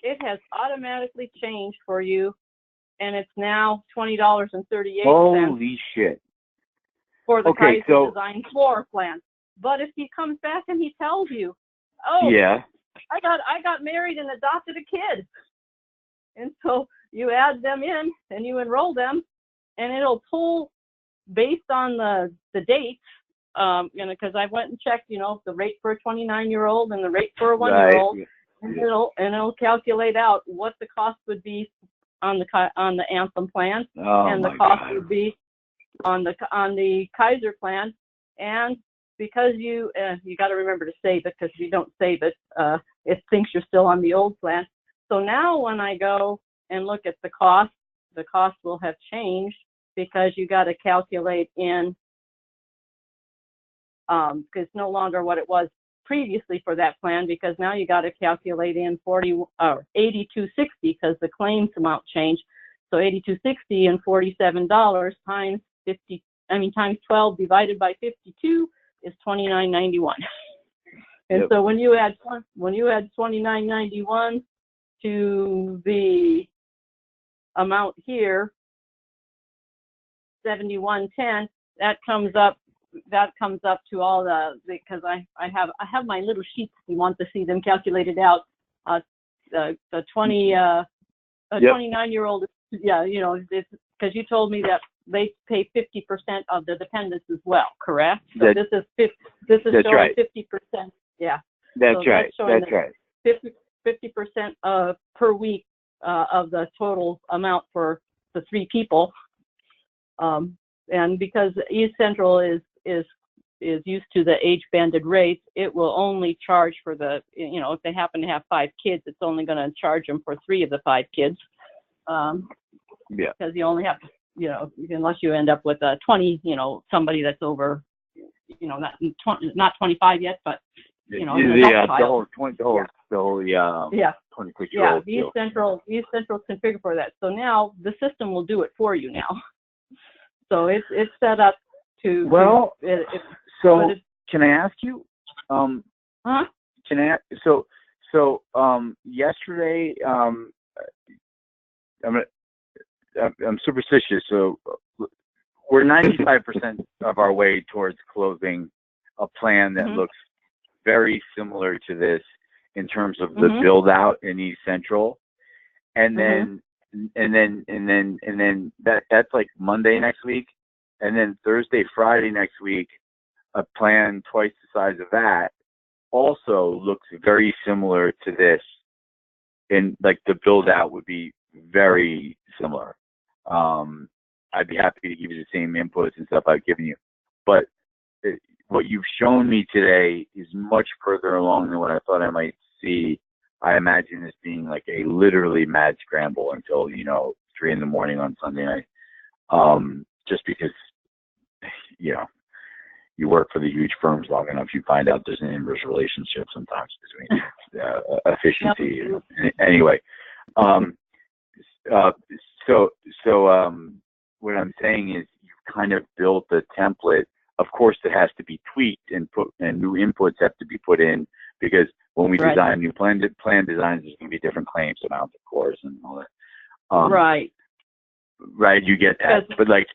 it has automatically changed for you, and it's now $20.38. Holy shit. For the Kaiser Design 4 plan. But if he comes back and he tells you, I got married and adopted a kid, and so you add them in and you enroll them, and it'll pull based on the dates, because I went and checked, the rate for a 29-year-old and the rate for a 1-year-old, and it'll calculate out what the cost would be on the Anthem plan, and the cost would be on the Kaiser plan, and because you got to remember to save it, because if you don't save it, it thinks you're still on the old plan. So now when I go and look at the cost will have changed, because you got to calculate in, because it's no longer what it was previously for that plan, because now you got to calculate in 8260, because the claims amount changed. So 8260 and $47 times times 12 divided by 52 is $29.91. And Yep. so when you add $29.91 to the amount here, $71.10, that comes up to all because I have my little sheets if you want to see them calculated out. The 29-year-old, it's because you told me that they pay 50% of the dependents as well, correct? So this is showing right. 50%. Yeah. That's right. That's right. 50% per week of the total amount for the 3 people. And because East Central is used to the age-banded rates, it will only charge for if they happen to have 5 kids, it's only going to charge them for 3 of the 5 kids. Because you only have, unless you end up with a 20, somebody that's over, not 25 yet, but the whole 26-year-old. East Central can figure for that. So now the system will do it for you now. So it's set up to. Well, can I ask you? Huh? Can I? Yesterday, I'm superstitious, so we're 95% of our way towards closing a plan that looks very similar to this in terms of the build out in East Central, and then that's like Monday next week, and then Thursday, Friday next week, a plan twice the size of that also looks very similar to this, and like the build out would be very similar. I'd be happy to give you the same inputs and stuff I've given you, but what you've shown me today is much further along than what I thought I might see. I imagine this being like a literally mad scramble until 3 a.m. on Sunday night, just because you work for the huge firms long enough, you find out there's an inverse relationship sometimes between efficiency. Anyway, what I'm saying is you've kind of built a template. Of course, it has to be tweaked and new inputs have to be put in, because when we design new plan designs, there's going to be different claims amounts, of course, and all that. Right, you get that. But like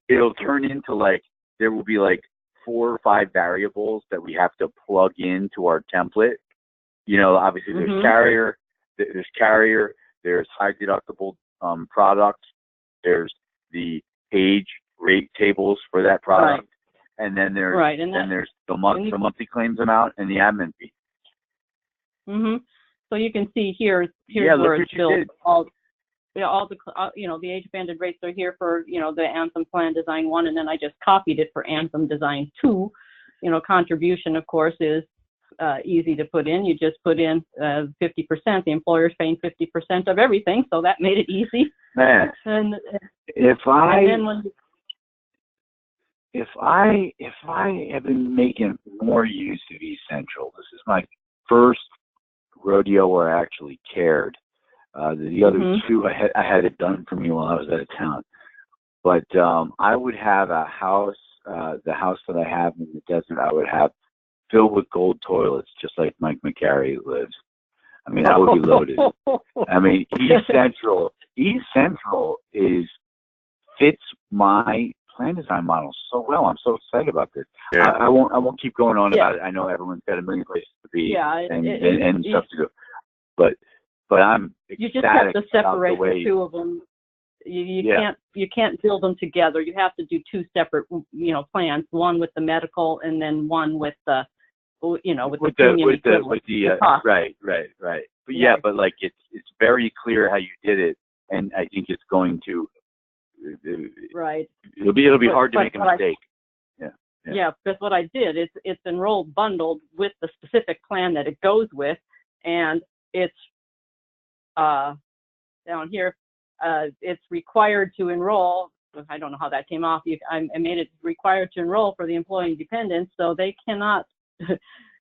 it'll turn into like there will be like 4 or 5 variables that we have to plug into our template. Obviously there's carrier, there's high deductible product, there's the age rate tables for that product, and then there's there's the monthly claims amount and the admin fee. So you can see here's where it's built. All the age banded rates are here for the Anthem Plan Design 1, and then I just copied it for Anthem Design 2. Contribution of course is easy to put in. You just put in 50%. The employer's paying 50% of everything, so that made it easy. Man, if I have been making more use of East Central, this is my first rodeo where I actually cared. The other 2, I had it done for me while I was out of town. But I would have a house, the house that I have in the desert, I would have filled with gold toilets, just like Mike McCary lives. I mean, I would be loaded. I mean, East Central fits my plan design model so well. I'm so excited about this. Yeah. I won't keep going on about it. I know everyone's got a million places to be and stuff to do. But I'm ecstatic. You just have to separate the 2 of them. You can't build them together. You have to do 2 separate plans. One with the medical, and then one with the with the premium cost. Right. But but like it's very clear how you did it, and I think it's going to. It'll be hard to make a mistake. Yeah, because what I did is it's enrolled bundled with the specific plan that it goes with, and it's down here. It's required to enroll. I don't know how that came off. I made it required to enroll for the employee dependents, so they cannot.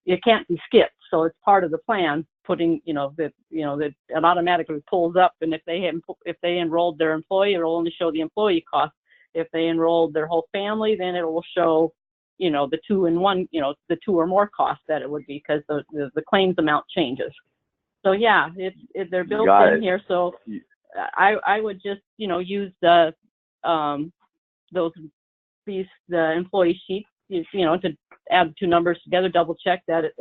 It can't be skipped. So it's part of the plan. Putting, that it automatically pulls up, and if they enrolled their employee, it will only show the employee cost. If they enrolled their whole family, then it will show, the 2 in 1, the 2 or more costs that it would be, because the claims amount changes. So yeah, they're built in here. So I would just, use the employee sheets, to add 2 numbers together, double check that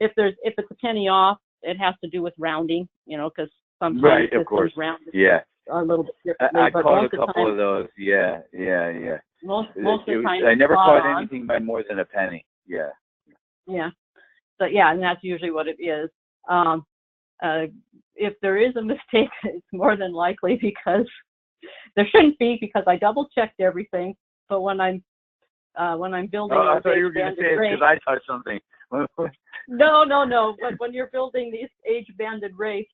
if it's a penny off, it has to do with rounding, because sometimes right, of course, rounded yeah, a little bit differently. I but caught a couple of those. Yeah. Most of the time, I never caught anything by more than a penny. Yeah. Yeah. So yeah, and that's usually what it is. If there is a mistake, it's more than likely because there shouldn't be, because I double checked everything. But when I'm building, I thought you were going to say it because I touched something. No. But when you're building these age-banded rates,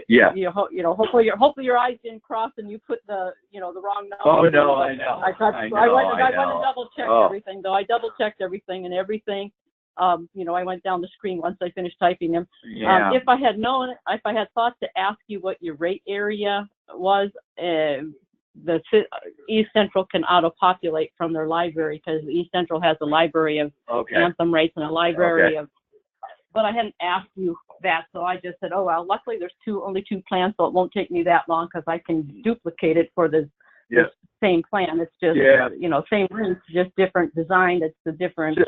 yeah, hopefully your eyes didn't cross and you put the wrong number. Oh no, I know. I went and double checked everything though. I double checked everything and everything. I went down the screen once I finished typing them. Yeah. If I had thought to ask you what your rate area was, the East Central can auto-populate from their library, because East Central has a library of Anthem rates and a library of. But I hadn't asked you that, so I just said, oh well. Luckily, there's only two plans, so it won't take me that long because I can duplicate it for the same plan. It's just same rates, just different design. It's the different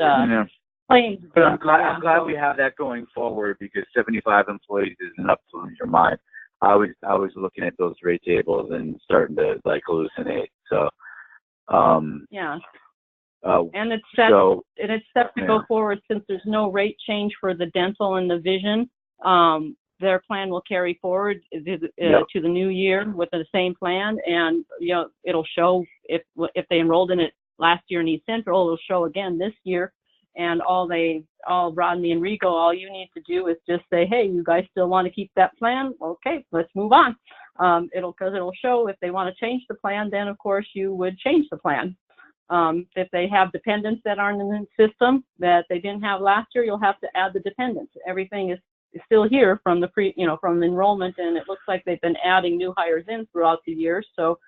claims. But I'm glad we have that going forward, because 75 employees isn't up to your mind. I was looking at those rate tables and starting to hallucinate. So and it's set to go forward, since there's no rate change for the dental and the vision. Their plan will carry forward to the new year with the same plan, and it'll show if they enrolled in it last year in East Central, it'll show again this year. And all Rodney and Rigo, all you need to do is just say, hey, you guys still want to keep that plan? Okay, let's move on. It'll show if they want to change the plan, then of course you would change the plan. If they have dependents that aren't in the system that they didn't have last year, you'll have to add the dependents. Everything is still here from the from enrollment, and it looks like they've been adding new hires in throughout the year. So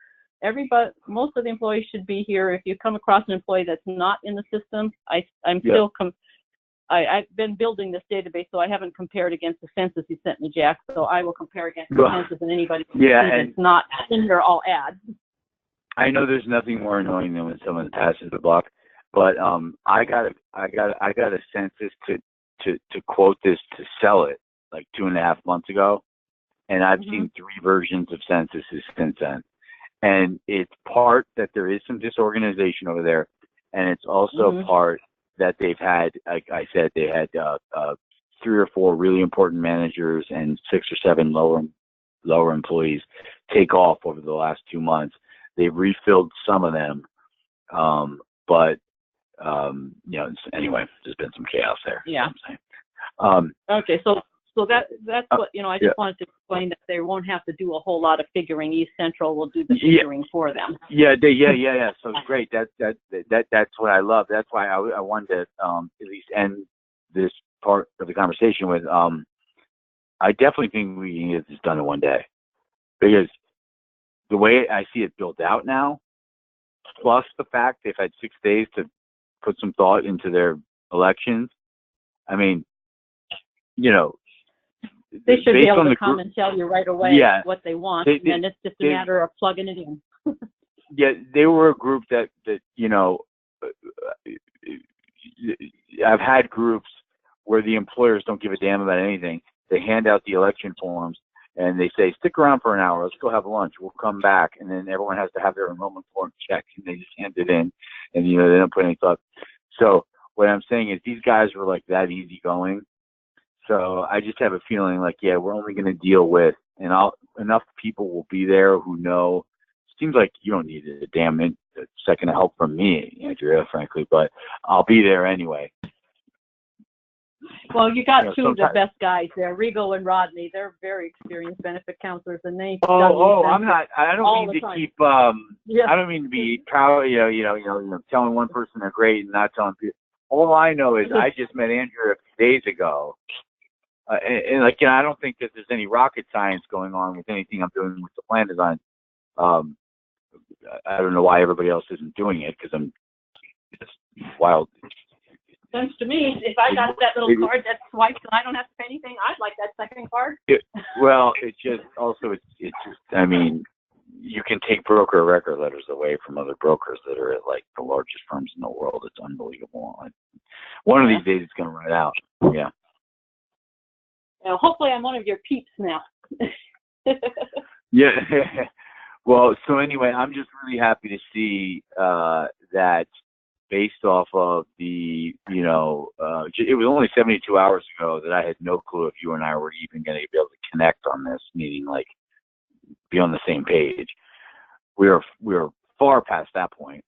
most of the employees should be here. If you come across an employee that's not in the system, I've been building this database, so I haven't compared against the census you sent me, Jack. So I will compare against the census, and anybody that's not in here, I'll add. I know there's nothing more annoying than when someone passes the buck, but I got a census to quote this to sell it like 2.5 months ago, and I've seen 3 versions of censuses since then. And it's part that there is some disorganization over there, and it's also part that they've had, like I said, they had 3 or 4 really important managers and 6 or 7 lower employees take off over the last 2 months. They've refilled some of them, but anyway, there's been some chaos there. Yeah. Okay, so that's what I just wanted to explain, that they won't have to do a whole lot of figuring. East Central will do the figuring for them. Yeah. So great. That's what I love. That's why I wanted to at least end this part of the conversation with. I definitely think we can get this done in one day, because the way I see it built out now, plus the fact they've had 6 days to put some thought into their elections. I mean, they should be able to come and tell you right away what they want, and then it's just a matter of plugging it in. They were a group that I've had groups where the employers don't give a damn about anything. They hand out the election forms and they say, stick around for an hour, let's go have lunch, we'll come back, and then everyone has to have their enrollment form checked, and they just hand it in, and they don't put any thought. So what I'm saying is these guys were like that easygoing. So I just have a feeling like, we're only going to deal with, and enough people will be there who know seems like you don't need a damn second of help from me, Andrea, frankly, but I'll be there anyway. Well, you got two of the best guys there, Rigo and Rodney. They're very experienced benefit counselors, and they. I'm not. I don't mean to keep. Yes. I don't mean to be proud. Telling one person they're great and not telling people. All I know is I just met Andrea a few days ago, and I don't think that there's any rocket science going on with anything I'm doing with the plan design. I don't know why everybody else isn't doing it because I'm just wild. Sense to me, if I got that little card that swipes and I don't have to pay anything, I'd like that second card. It's just also it's just, I mean, you can take broker record letters away from other brokers that are at like the largest firms in the world. It's unbelievable. One of these days it's going to run out. Yeah. Hopefully I'm one of your peeps now. Yeah. Well, so anyway, I'm just really happy to see that based off of the, it was only 72 hours ago that I had no clue if you and I were even going to be able to connect on this, meaning like be on the same page. We are far past that point.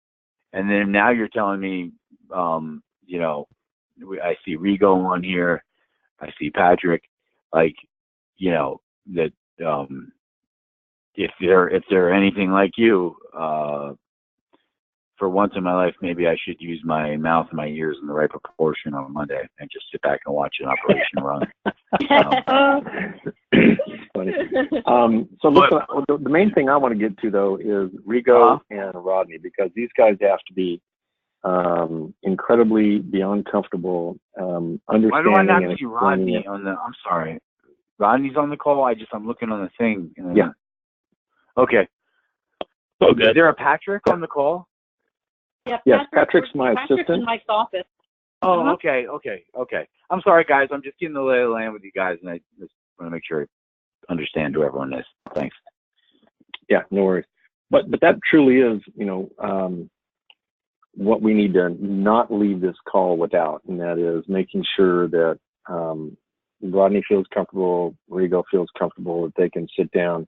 And then now you're telling me, I see Rigo on here. I see Patrick, that, if they're anything like you, for once in my life, maybe I should use my mouth and my ears in the right proportion on Monday and just sit back and watch an operation run. Funny. So listen, the main thing I want to get to though is Rigo and Rodney, because these guys have to be incredibly beyond comfortable understanding. Why do I not and see Rodney on the? I'm sorry, Rodney's on the call. I'm looking on the thing. Yeah. Okay. So good. Is there a Patrick on the call? Yeah, yes, Patrick's my Patrick's assistant. in Mike's office. Oh, okay. I'm sorry, guys. I'm just getting the lay of the land with you guys, and I just want to make sure I understand who everyone is. Thanks. Yeah, no worries. But that truly is, what we need to not leave this call without, and that is making sure that Rodney feels comfortable, Rigo feels comfortable, that they can sit down,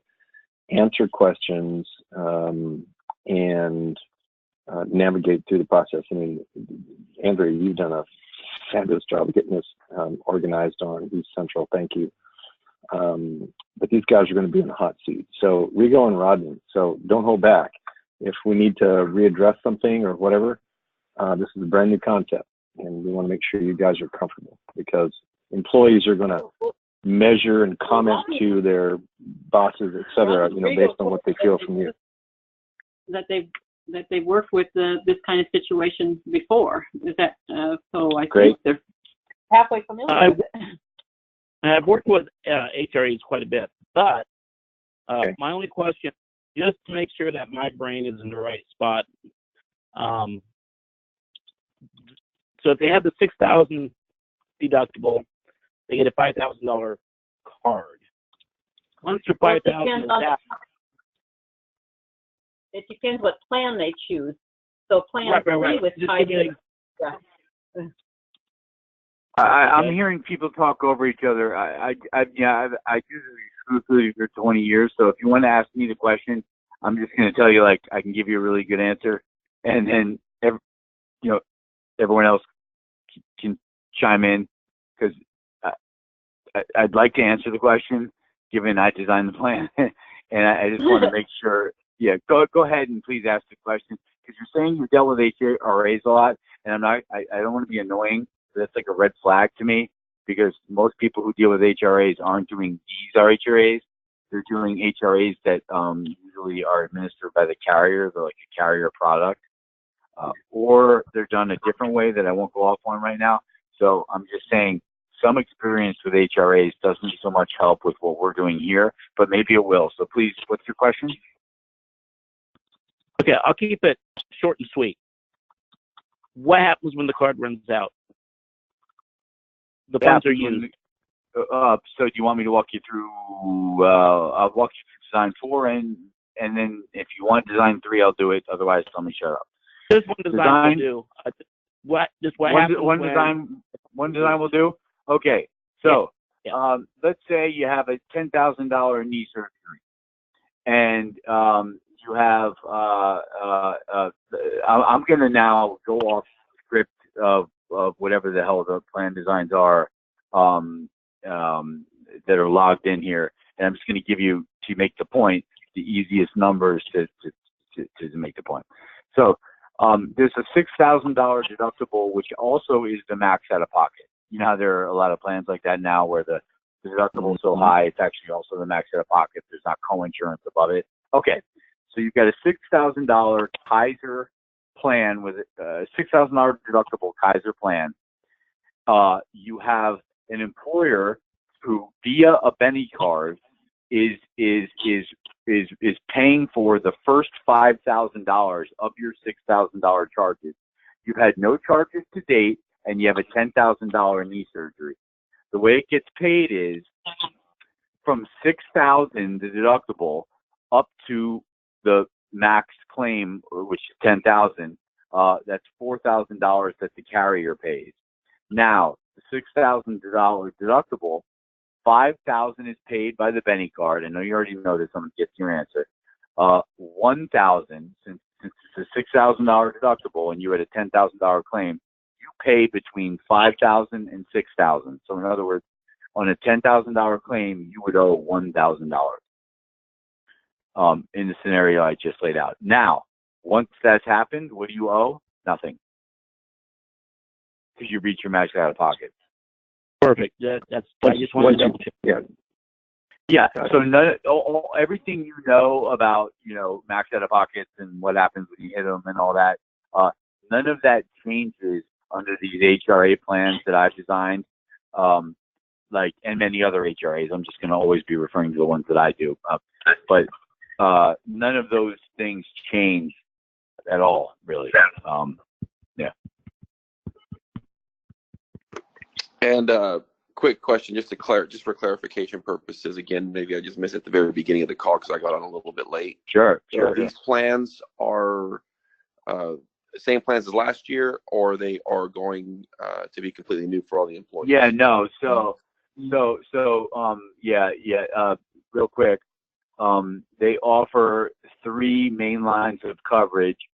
answer questions, and navigate through the process. I mean, Andrea, you've done a fabulous job of getting this organized on East Central. Thank you. But these guys are going to be in the hot seat. So Rigo and Rodney, so don't hold back. If we need to readdress something or whatever, this is a brand new concept, and we want to make sure you guys are comfortable, because employees are going to measure and comment to their bosses, et cetera, based on what they feel from you. That they've worked with this kind of situation before. Is that so? I Great. think they're halfway familiar with it. I've worked with HRAs quite a bit, but Okay. My only question, just to make sure that my brain is in the right spot. So if they have the $6,000 deductible, they get a $5,000 card. Once your $5,000 is out, it depends what plan they choose. So plan right. 3 with Just tied give me in. Yeah. I'm hearing people talk over each other. I do this exclusively for 20 years. So if you want to ask me the question, I'm just going to tell you, like, I can give you a really good answer, and then everyone else can chime in, because I'd like to answer the question, given I designed the plan, and I just want to make sure. Yeah, go ahead and please ask the question, because you're saying you dealt with HRAs a lot, and I don't want to be annoying. That's like a red flag to me, because most people who deal with HRAs aren't doing these HRAs. They're doing HRAs that usually are administered by the carrier. They're like a carrier product, or they're done a different way that I won't go off on right now. So I'm just saying, some experience with HRAs doesn't so much help with what we're doing here, but maybe it will. So please, what's your question? okay, I'll keep it short and sweet. What happens when the card runs out? The funds are used. So do you want me to walk you through? I'll walk you through design 4, and then if you want design 3, I'll do it. Otherwise, tell me shut up. Just one design will do. What happens one when... One design will do. Okay. So let's say you have a $10,000 knee surgery, and you have. I'm going to now go off script of whatever the hell the plan designs are that are logged in here, and I'm just going to give you, to make the point, the easiest numbers to make the point. So there's a $6,000 deductible, which also is the max out of pocket. You know how there are a lot of plans like that now where the deductible is so high, it's actually also the max out of pocket. There's not co-insurance above it. Okay, so you've got a $6,000 Kaiser plan with a $6,000 deductible Kaiser plan. You have an employer who, via a Benny card, is paying for the first $5,000 of your $6,000 charges. You've had no charges to date, and you have a $10,000 knee surgery. The way it gets paid is from $6,000, the deductible, up to the max claim, which is $10,000. That's $4,000 that the carrier pays. Now, the $6,000 deductible, $5,000 is paid by the Benny card. I know you already know this. I'm going to get to your answer. $1,000, since it's a $6,000 deductible and you had a $10,000 claim, you pay between $5,000 and $6,000. So in other words, on a $10,000 claim, you would owe $1,000 in the scenario I just laid out. Now, once that's happened, what do you owe? Nothing, because you reach your max out of pocket. Perfect. That's I just wanted to double check. Yeah. So everything you know about, max out of pockets and what happens when you hit them and all that, none of that changes under these HRA plans that I've designed, and many other HRAs. I'm just going to always be referring to the ones that I do. But none of those things change at all, really. Yeah. And quick question, just for clarification purposes. Again, maybe I just missed it at the very beginning of the call because I got on a little bit late. Sure. These plans are the same plans as last year, or they are going to be completely new for all the employees? Yeah. No. Real quick. They offer 3 main lines of coverage: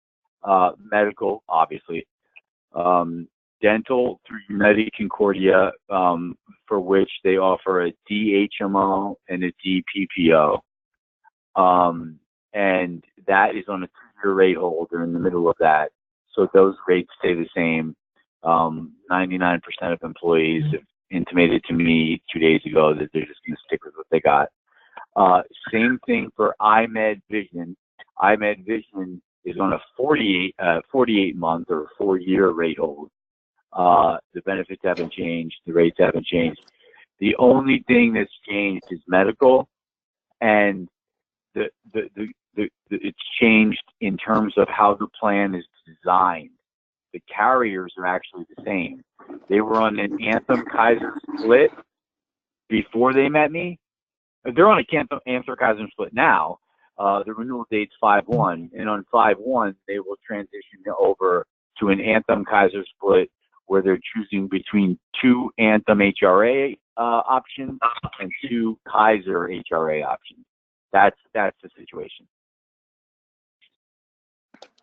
medical, obviously, dental through United Concordia, for which they offer a DHMO and a DPPO. And that is on a 2-year rate hold. They're in the middle of that. So those rates stay the same. 99% of employees have intimated to me 2 days ago that they're just going to stick with what they got. Same thing for iMed Vision. iMed Vision is on a 48-month or 4-year rate hold. The benefits haven't changed. The rates haven't changed. The only thing that's changed is medical, and it's changed in terms of how the plan is designed. The carriers are actually the same. They were on an Anthem Kaiser split before they met me. They're on a Anthem Kaiser split now. The renewal date's 5/1, and on 5/1 they will transition over to an Anthem Kaiser split where they're choosing between 2 Anthem HRA options and 2 Kaiser HRA options. That's the situation.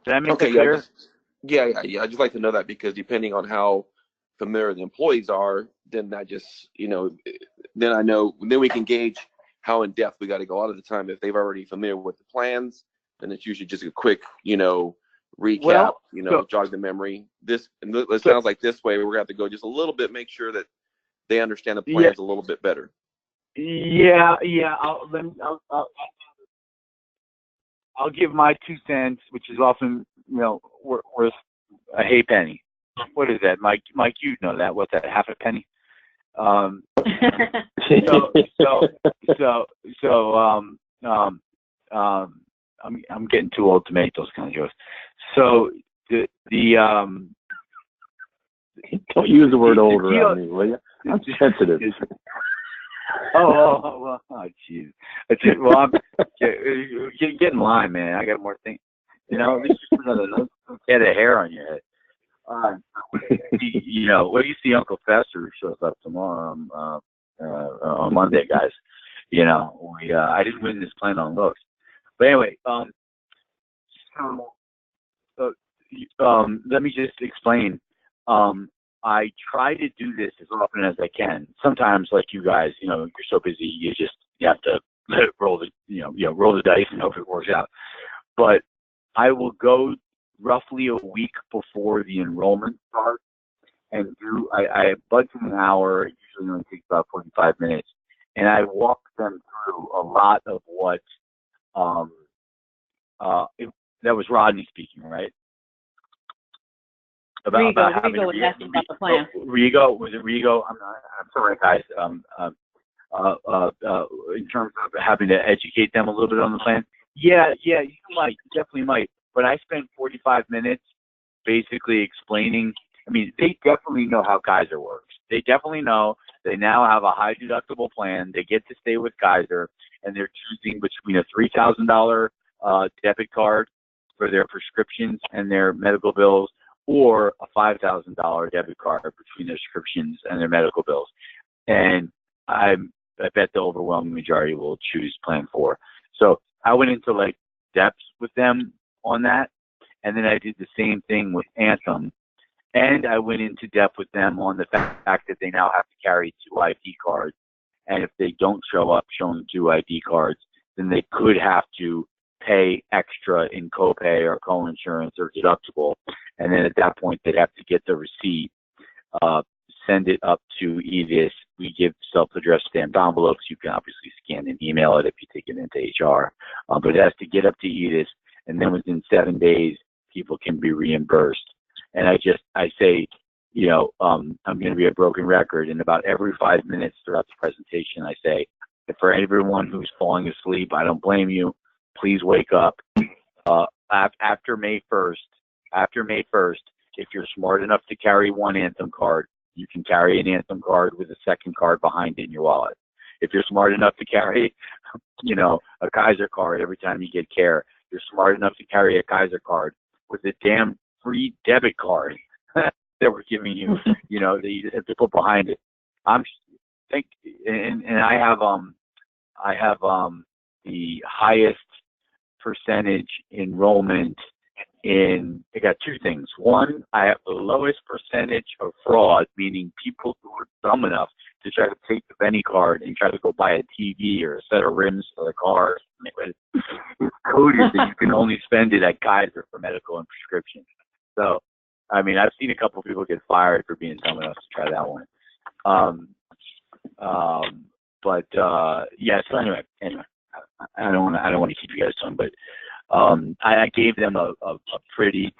Did that make it clear? Yeah. I'd just like to know that, because depending on how familiar the employees are, then that just, then I know, then we can gauge how in depth we got to go. A lot of the time, if they've already familiar with the plans, then it's usually just a quick, recap, jog the memory. It sounds like this way we're going to have to go just a little bit, make sure that they understand the plans a little bit better. Yeah. I'll give my 2 cents, which is often, worth a hay penny. What is that, Mike? Mike, you know that. What's that? Half a penny? I'm getting too old to make those kind of jokes. So don't use the word old around me, will you? I'm sensitive. Jeez. Well, get in line, man. I got more things. At least just another head of hair on your head. What do you see Uncle Fester who shows up tomorrow on Monday, guys? I didn't win this plan on looks. But anyway, Let me just explain. I try to do this as often as I can. Sometimes, like you guys, you're so busy, you have to roll the dice and hope it works out. But I will go roughly a week before the enrollment starts and I budget an hour. It usually only takes about 45 minutes, and I walk them through a lot of what. That was Rodney speaking, right? About having Rigo was asking about the plan. Rigo, was it Rigo? I'm sorry, guys. In terms of having to educate them a little bit on the plan. Yeah, you definitely might. But I spent 45 minutes basically explaining. I mean, they definitely know how Kaiser works. They definitely know they now have a high deductible plan. They get to stay with Kaiser, and they're choosing between a $3,000 debit card for their prescriptions and their medical bills, or a $5,000 debit card between their prescriptions and their medical bills. And I bet the overwhelming majority will choose Plan 4. So I went into depth with them on that, and then I did the same thing with Anthem, and I went into depth with them on the fact that they now have to carry 2 ID cards, and if they don't show up showing 2 ID cards, then they could have to pay extra in copay or co-insurance or deductible, and then at that point they'd have to get the receipt, send it up to EDIS. We give self-addressed stamped envelopes. You can obviously scan and email it if you take it into HR, but it has to get up to EDIS, and then within 7 days people can be reimbursed. And I say, I'm going to be a broken record, and about every 5 minutes throughout the presentation I say, for everyone who's falling asleep, I don't blame you. Please wake up. After May 1st, if you're smart enough to carry one Anthem card, you can carry an Anthem card with a second card behind it in your wallet. If you're smart enough to carry, a Kaiser card every time you get care, you're smart enough to carry a Kaiser card with a damn free debit card that we're giving you, that you have to put behind it. I have the highest percentage enrollment I got 2 things. One, I have the lowest percentage of fraud, meaning people who are dumb enough to try to take the Benny card and try to go buy a TV or a set of rims for the car. It's coded that you can only spend it at Kaiser for medical and prescription. So, I mean, I've seen a couple of people get fired for being dumb enough to try that one. So anyway, I don't want to keep you guys on, but I gave them a pretty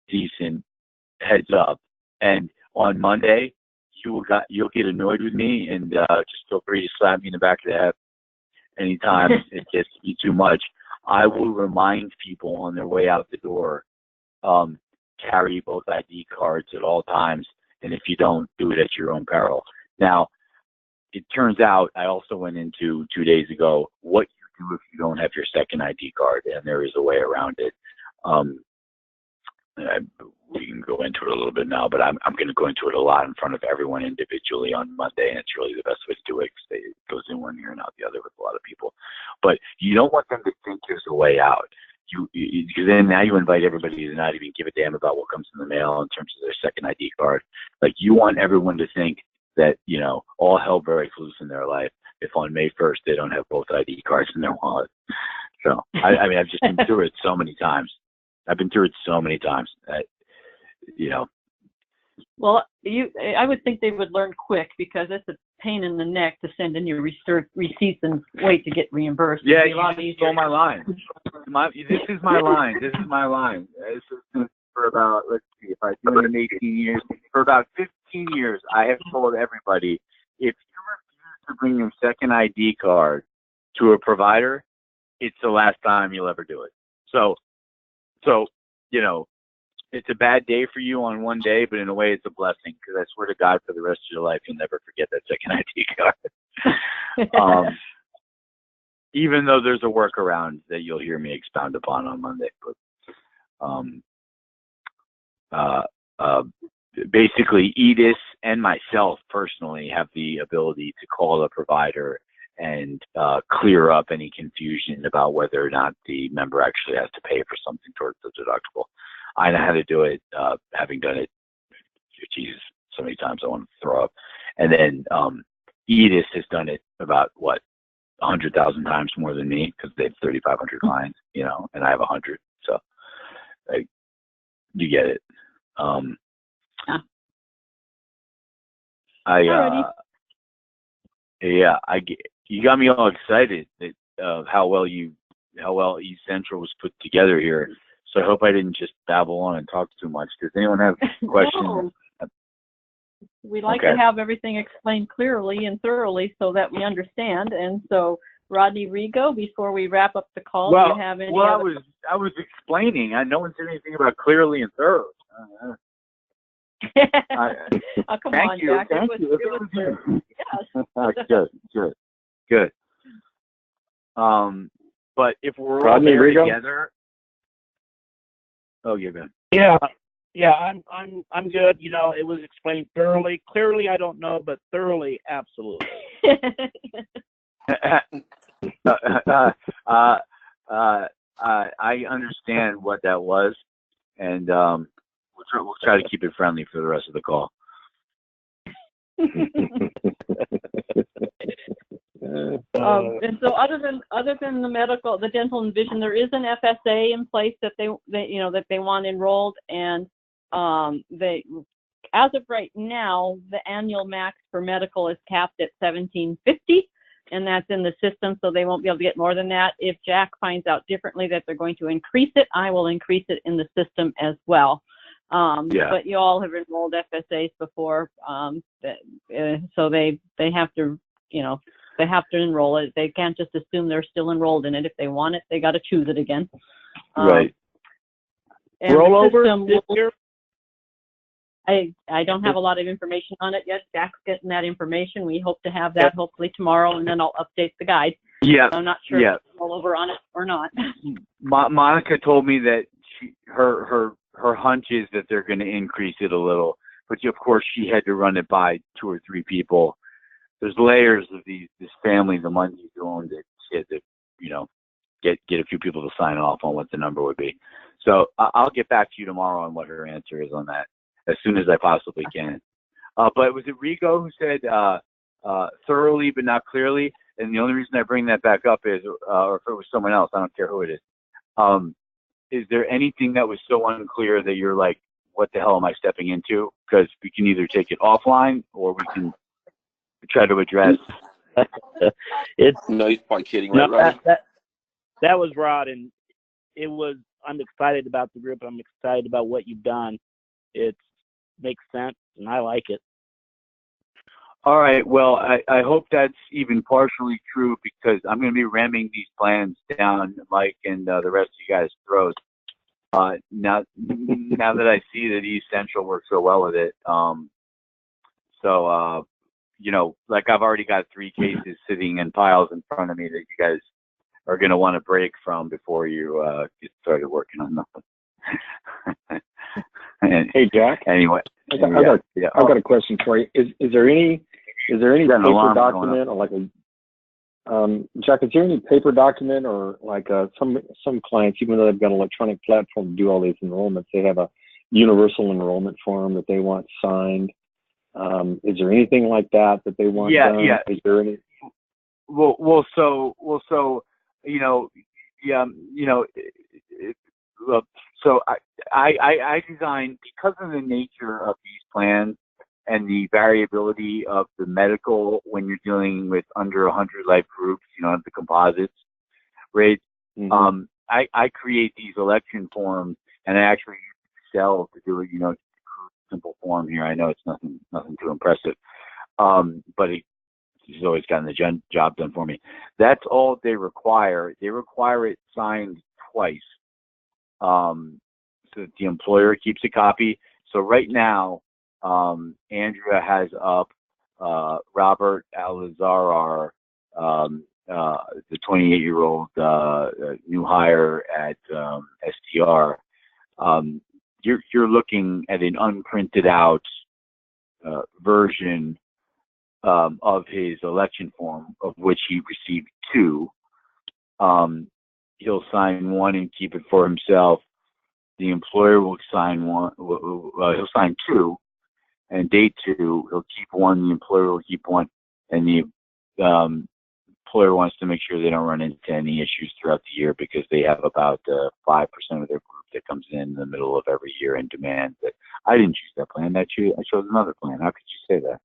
decent heads up, and on Monday you'll get annoyed with me, and just feel free to slap me in the back of the head anytime it gets to be too much. I will remind people on their way out the door, carry both ID cards at all times, and if you don't, do it at your own peril. Now, it turns out I also went into 2 days ago what you do if you don't have your second ID card, and there is a way around it. We can go into it a little bit now, but I'm going to go into it a lot in front of everyone individually on Monday, and it's really the best way to do it because it goes in one ear and out the other with a lot of people. But you don't want them to think there's a way out. Because then now you invite everybody to not even give a damn about what comes in the mail in terms of their second ID card. You want everyone to think that, all hell breaks loose in their life if on May 1st they don't have both ID cards in their wallet. So, I've just been through it so many times. Well, I would think they would learn quick, because it's a pain in the neck to send in your receipts and wait to get reamburs. Yeah, you stole my line. This is my line. This is for about, let's see, if I do it in 18 years, for about 15 years, I have told everybody, if you refuse to bring your second ID card to a provider, it's the last time you'll ever do it. So, it's a bad day for you on one day, but in a way it's a blessing, because I swear to God, for the rest of your life, you'll never forget that second ID card. Even though there's a workaround that you'll hear me expound upon on Monday. But basically, EDIS and myself personally have the ability to call a provider and clear up any confusion about whether or not the member actually has to pay for something towards the deductible. I know how to do it, having done it, Jesus, so many times I want to throw up. And then Edith has done it about, 100,000 times more than me, because they have 3,500 clients, and I have 100. So you get it. You got me all excited that how well East Central was put together here. So I hope I didn't just babble on and talk too much. Does anyone have questions? No. We like to have everything explained clearly and thoroughly so that we understand. And so, Rodney Rigo, before we wrap up the call, do you have any? Well, I was explaining. No one said anything about clearly and thoroughly. Come on, Jack. Thank you. Yes. Good. But if we're all there together. Oh, you're good. Yeah, I'm good. It was explained thoroughly. Clearly, I don't know, but thoroughly, absolutely. I understand what that was, and we'll try to keep it friendly for the rest of the call. And so, other than the dental and vision, there is an FSA in place that they want enrolled, and as of right now, the annual max for medical is capped at $1,750, and that's in the system, so they won't be able to get more than that. If Jack finds out differently that they're going to increase it, I will increase it in the system as well. But you all have enrolled FSAs before, so they have to, they have to enroll it. They can't just assume they're still enrolled in it. If they want it, they got to choose it again. Right. Rollover this year? I don't have a lot of information on it yet. Jack's getting that information. We hope to have that hopefully tomorrow, and then I'll update the guide. Yeah. I'm not sure if it's rollover on it or not. Monica told me that her hunch is that they're going to increase it a little, but of course she had to run it by 2 or 3 people. There's layers of this family, the Mundies owned, that she had to, get a few people to sign off on what the number would be. So I'll get back to you tomorrow on what her answer is on that, as soon as I possibly can. But was it Rigo who said thoroughly but not clearly? And the only reason I bring that back up is, or if it was someone else, I don't care who it is there anything that was so unclear that you're like, what the hell am I stepping into? Because we can either take it offline or we can try to address. No, he's probably kidding, right? That was Rod, and I'm excited about the group. I'm excited about what you've done. It makes sense, and I like it. All right. Well, I hope that's even partially true, because I'm going to be ramming these plans down Mike and the rest of you guys' throats. Now that I see that East Central works so well with it. Like I've already got 3 cases sitting in piles in front of me that you guys are going to want to break from before you get started working on nothing. Hey, Jack. Anyway. I've got a question for you. Is there any paper document or like Jack, is there any paper document or like some clients, even though they've got an electronic platform to do all these enrollments, they have a universal enrollment form that they want signed? Is there anything like that they want done? Yeah. Is there any? So I designed, because of the nature of these plans and the variability of the medical when you're dealing with under 100 life groups, the composites, right? Mm-hmm. I create these election forms, and I actually use Excel to do it, simple form here. I know it's nothing too impressive, but he's always gotten the job done for me. That's all they require. They require it signed twice, so that the employer keeps a copy. So right now, Andrea has up Robert Alazarar, the 28-year-old new hire at STR. You're looking at an unprinted out version of his election form, of which he received 2. He'll sign 1 and keep it for himself. The employer will sign 1. He'll sign 2 and date 2. He'll keep 1. The employer will keep 1, and the employer wants to make sure they don't run into any issues throughout the year, because they have about 5% of their group that comes in the middle of every year and demands that I didn't choose that plan. I chose another plan. How could you say that?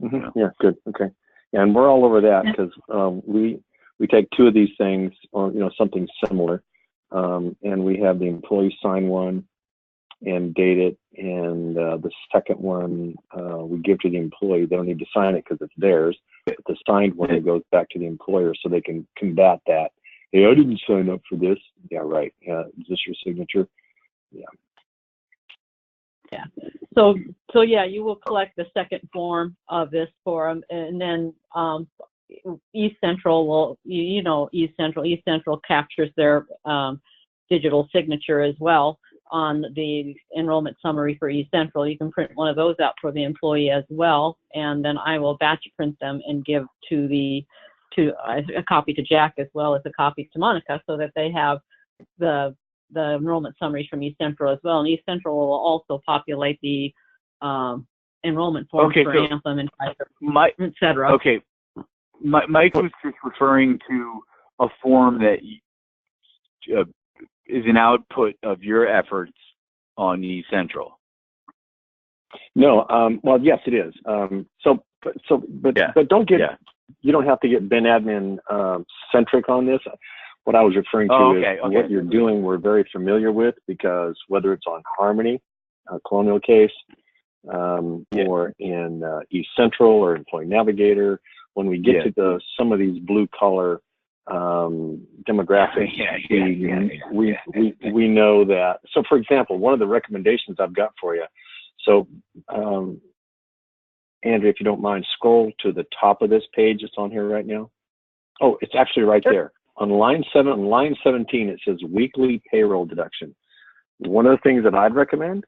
Mm-hmm. You know? Yeah, good. Okay. Yeah, and we're all over that, because we take 2 of these things, or something similar, and we have the employee sign 1 and date it, and the second one we give to the employee. They don't need to sign it because it's theirs, but the signed one goes back to the employer so they can combat that. Hey, I didn't sign up for this. Yeah, right. Is this your signature? Yeah. Yeah. So yeah, you will collect the second form of this form, and then East Central will, East Central captures their digital signature as well on the enrollment summary for East Central. You can print one of those out for the employee as well, and then I will batch print them and give a copy to Jack as well as a copy to Monica, so that they have the enrollment summaries from East Central as well. And East Central will also populate the enrollment forms for Anthem and Kaiser, et cetera. Okay. Mike was just referring to a form that is an output of your efforts on East Central. No, well, yes, it is. But don't get, you don't have to get Ben Admin centric on this. What I was referring to is what you're doing, we're very familiar with, because whether it's on Harmony, Colonial Case, or in East Central or Employee Navigator, when we get to some of these blue collar demographics, we know that. So, for example, one of the recommendations I've got for you. So, Andrea, if you don't mind, scroll to the top of this page. It's on here right now. Oh, it's actually right there. On line 17, it says weekly payroll deduction. One of the things that I'd recommend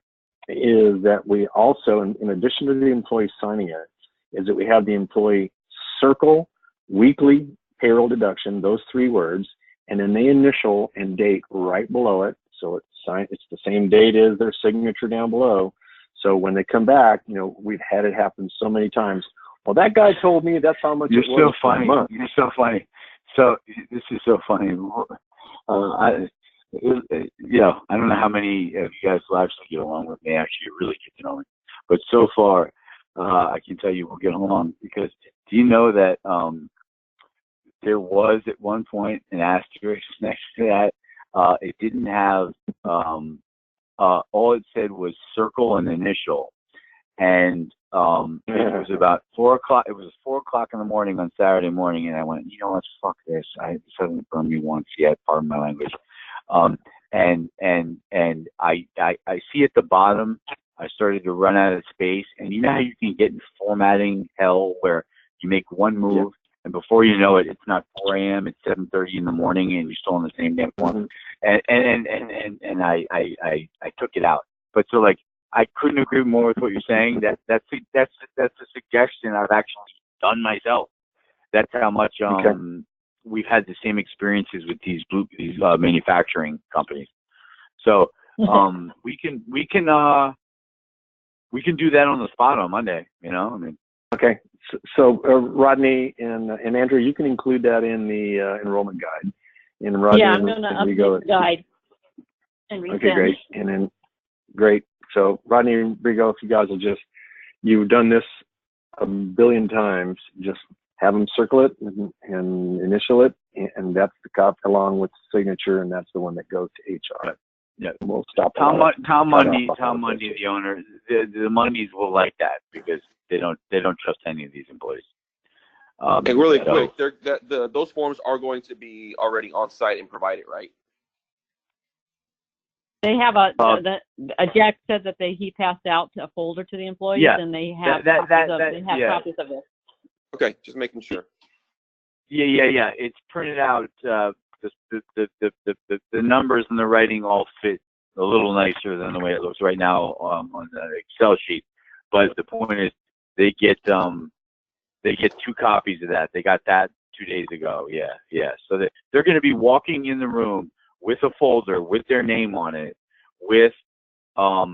is that we also, in addition to the employee signing it, is that we have the employee circle weekly payroll deduction, those 3 words, and then they initial and date right below it. So it's the same date as their signature down below. So when they come back, we've had it happen so many times. Well, that guy told me that's how much it was. You're so funny. So this is so funny. I don't know how many of you guys will actually get along with me. Actually, really get to know me. But so far, I can tell you we'll get along, because do you know that there was at one point an asterisk next to that? It didn't have, all it said was circle and initial. And it was about 4 o'clock. It was 4 o'clock in the morning on Saturday morning, and I went, you know what, fuck this. This hasn't burned me once yet. Pardon my language. And I see at the bottom, I started to run out of space. And you know how you can get in formatting hell where you make one move, and before you know it, it's not 4 a.m. It's 7:30 in the morning, and you're still in the same damn form. And I took it out. But so like, I couldn't agree more with what you're saying. That's a suggestion I've actually done myself. That's how much we've had the same experiences with these manufacturing companies. So we can do that on the spot on Monday. Okay. So Rodney and Andrew, you can include that in the enrollment guide. And Rodney, I'm going to update the guide and resend. Okay, great. And then great. So Rodney and Brigo, if you guys will you've done this a billion times, just have them circle it and initial it, and that's the copy along with the signature, and that's the one that goes to HR. Yeah, we'll stop. Tom Mundy, the owner, the Mundys will like that, because they don't trust any of these employees. And really quick, those forms are going to be already on site and provided, right? They have Jack said that he passed out a folder to the employees, and they have copies of it. Okay, just making sure. Yeah. It's printed out. The numbers and the writing all fit a little nicer than the way it looks right now on the Excel sheet. But the point is, they get they get 2 copies of that. They got that 2 days ago. Yeah. So they're going to be walking in the room with a folder with their name on it, with a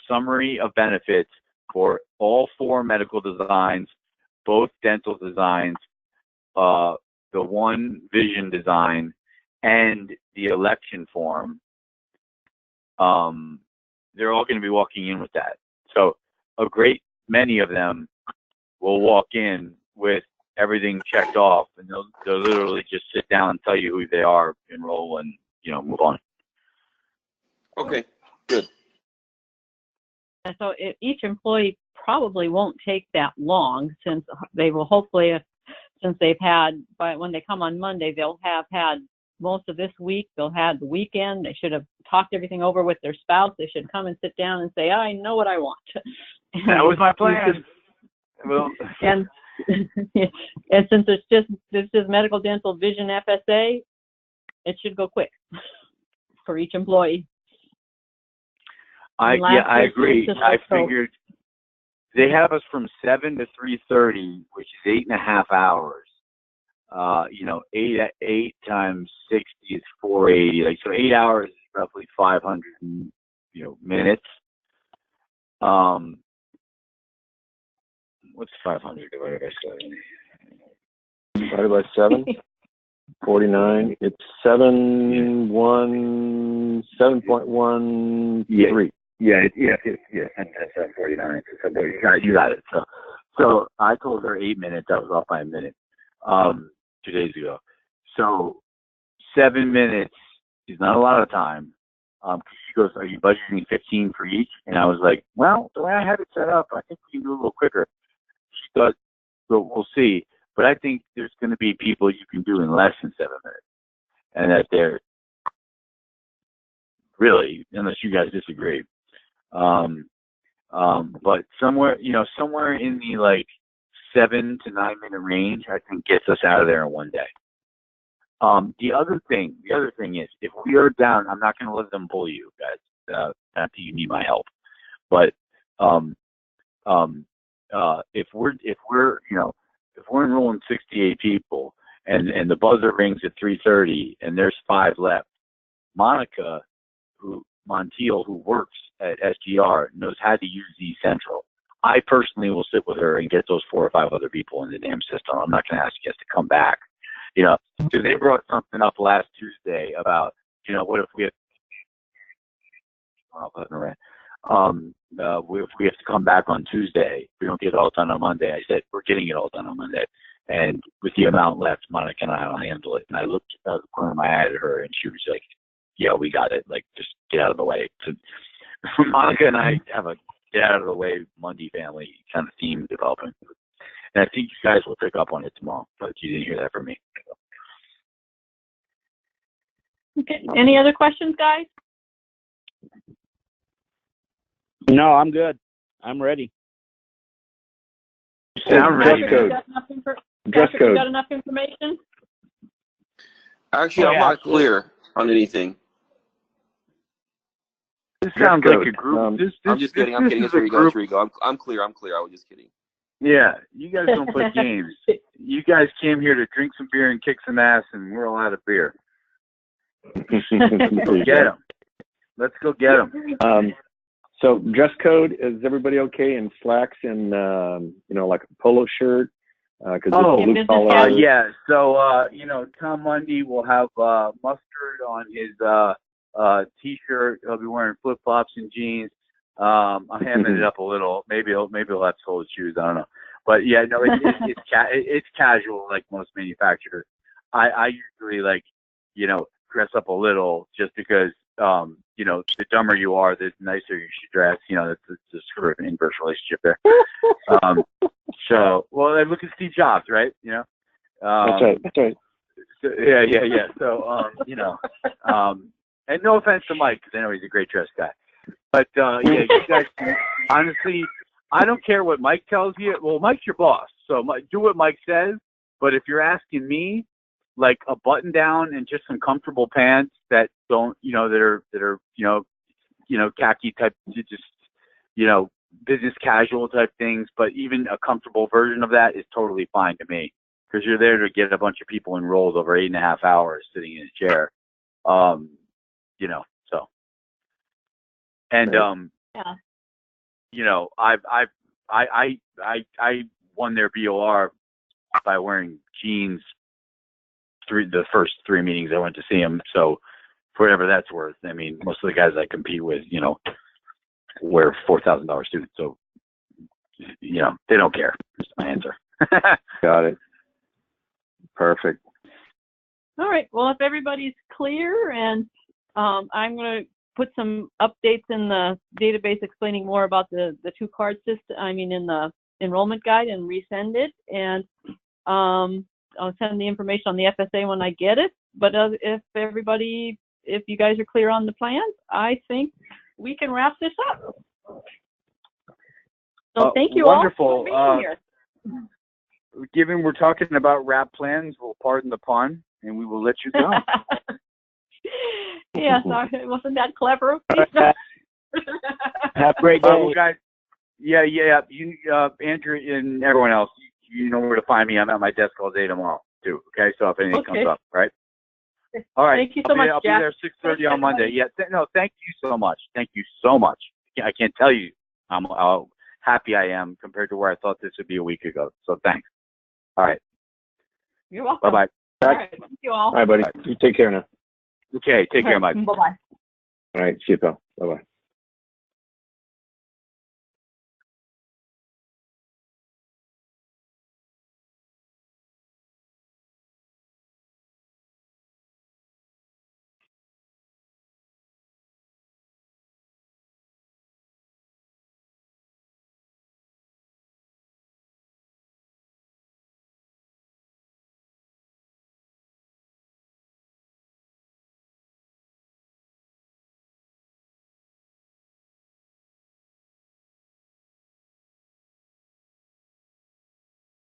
summary of benefits for all 4 medical designs, both dental designs, the 1 vision design, and the election form. They're all going to be walking in with that. So a great many of them will walk in with everything checked off, and they'll literally just sit down and tell you who they are, enroll, and move on. Okay, good. And so each employee probably won't take that long, since they will hopefully, since they've had, when they come on Monday, they'll have had most of this week. They'll have the weekend. They should have talked everything over with their spouse. They should come and sit down and say, I know what I want. That was my plan. Well, and since this is medical, dental, vision, FSA, it should go quick for each employee. I agree. I figured they have us from 7 to 3:30, which is 8.5 hours. 8 times 60 is 480. Like, so 8 hours is roughly 500 minutes. What's 500 divided by 7? Divided by 7, 49. It's 7.13. Yeah. And that's 749. You got it. So I told her 8 minutes. I was off by a minute 2 days ago. So 7 minutes is not a lot of time. She goes, are you budgeting 15 for each? And I was like, well, the way I have it set up, I think we can do a little quicker. She thought, so we'll see. But I think there's going to be people you can do in less than 7 minutes. And that they're really, unless you guys disagree. But somewhere in the like 7 to 9 minute range, I think gets us out of there in one day. The other thing is, if we are down, I'm not going to let them bully you guys. Not that you need my help, but if we're enrolling 68 people and the buzzer rings at 3:30 and there's 5 left, Monica Montiel, who works at SGR, knows how to use eCentral. I personally will sit with her and get those 4 or 5 other people in the damn system. I'm not going to ask you guys to come back. So they brought something up last Tuesday about, what if we have, if we have to come back on Tuesday, we don't get it all done on Monday. I said, we're getting it all done on Monday. And with the amount left, Monica and I will handle it. And I looked out the corner of my eye at her, and she was like, yeah, we got it. Like, just get out of the way. So, Monica and I have a get out of the way Monday family kind of theme developing. And I think you guys will pick up on it tomorrow, but you didn't hear that from me. Okay. Any other questions, guys? No, I'm good. I'm ready. Sound ready. Dress code. You got enough information? Actually, I'm not clear on anything. This sounds like a group. I'm just kidding. I'm kidding. That's where you go. I'm clear. I was just kidding. Yeah, you guys don't play games. You guys came here to drink some beer and kick some ass, and we're all out of beer. Go get them. Let's go get them. So dress code, is everybody okay in slacks and like a polo shirt? Because blue collar. Yeah. So Tom Mundy will have mustard on his t-shirt. He'll be wearing flip flops and jeans. I'm hamming it up a little. Maybe he'll have soled shoes. I don't know. But yeah, no, it's casual like most manufacturers. I usually dress up a little just because the dumber you are, the nicer you should dress. It's a sort of an inverse relationship there. Look at Steve Jobs, right? That's right. So, yeah. So, and no offense to Mike, because I know he's a great dressed guy. But, you guys, honestly, I don't care what Mike tells you. Well, Mike's your boss, so do what Mike says. But if you're asking me, like a button down and just some comfortable pants that don't, that are khaki type, just, business casual type things, but even a comfortable version of that is totally fine to me, because you're there to get a bunch of people enrolled over 8.5 hours sitting in a chair. You know, so. And, Yeah. you know, I won their BOR by wearing jeans the first 3 meetings I went to see them. So for whatever that's worth, I mean, most of the guys I compete with, you know, wear $4,000 suits. So, you know, they don't care. That's my answer. Got it. Perfect. All right. Well, if everybody's clear, and I'm going to put some updates in the database explaining more about the 2-card system, in the enrollment guide, and resend it. And I'll send the information on the FSA when I get it. But if you guys are clear on the plans, I think we can wrap this up. So thank you wonderful. all for being here. Given we're talking about wrap plans, we'll pardon the pun, and we will let you go. Yeah, sorry, wasn't that clever? Have a great day. Well, guys, yeah. You, Andrew, and everyone else, you know where to find me. I'm at my desk all day tomorrow, too. Okay, so if anything comes up, right? All right. Thank you so much, I'll Jack. be there 6:30 on Monday. Yeah. No, thank you so much. Thank you so much. I can't tell you how happy I am compared to where I thought this would be a week ago. So thanks. All right. You're welcome. Bye-bye. All right. Thank you all. All right, buddy. You take care now. Okay. Take care, Mike. Bye-bye. All right. See you, pal. Bye-bye.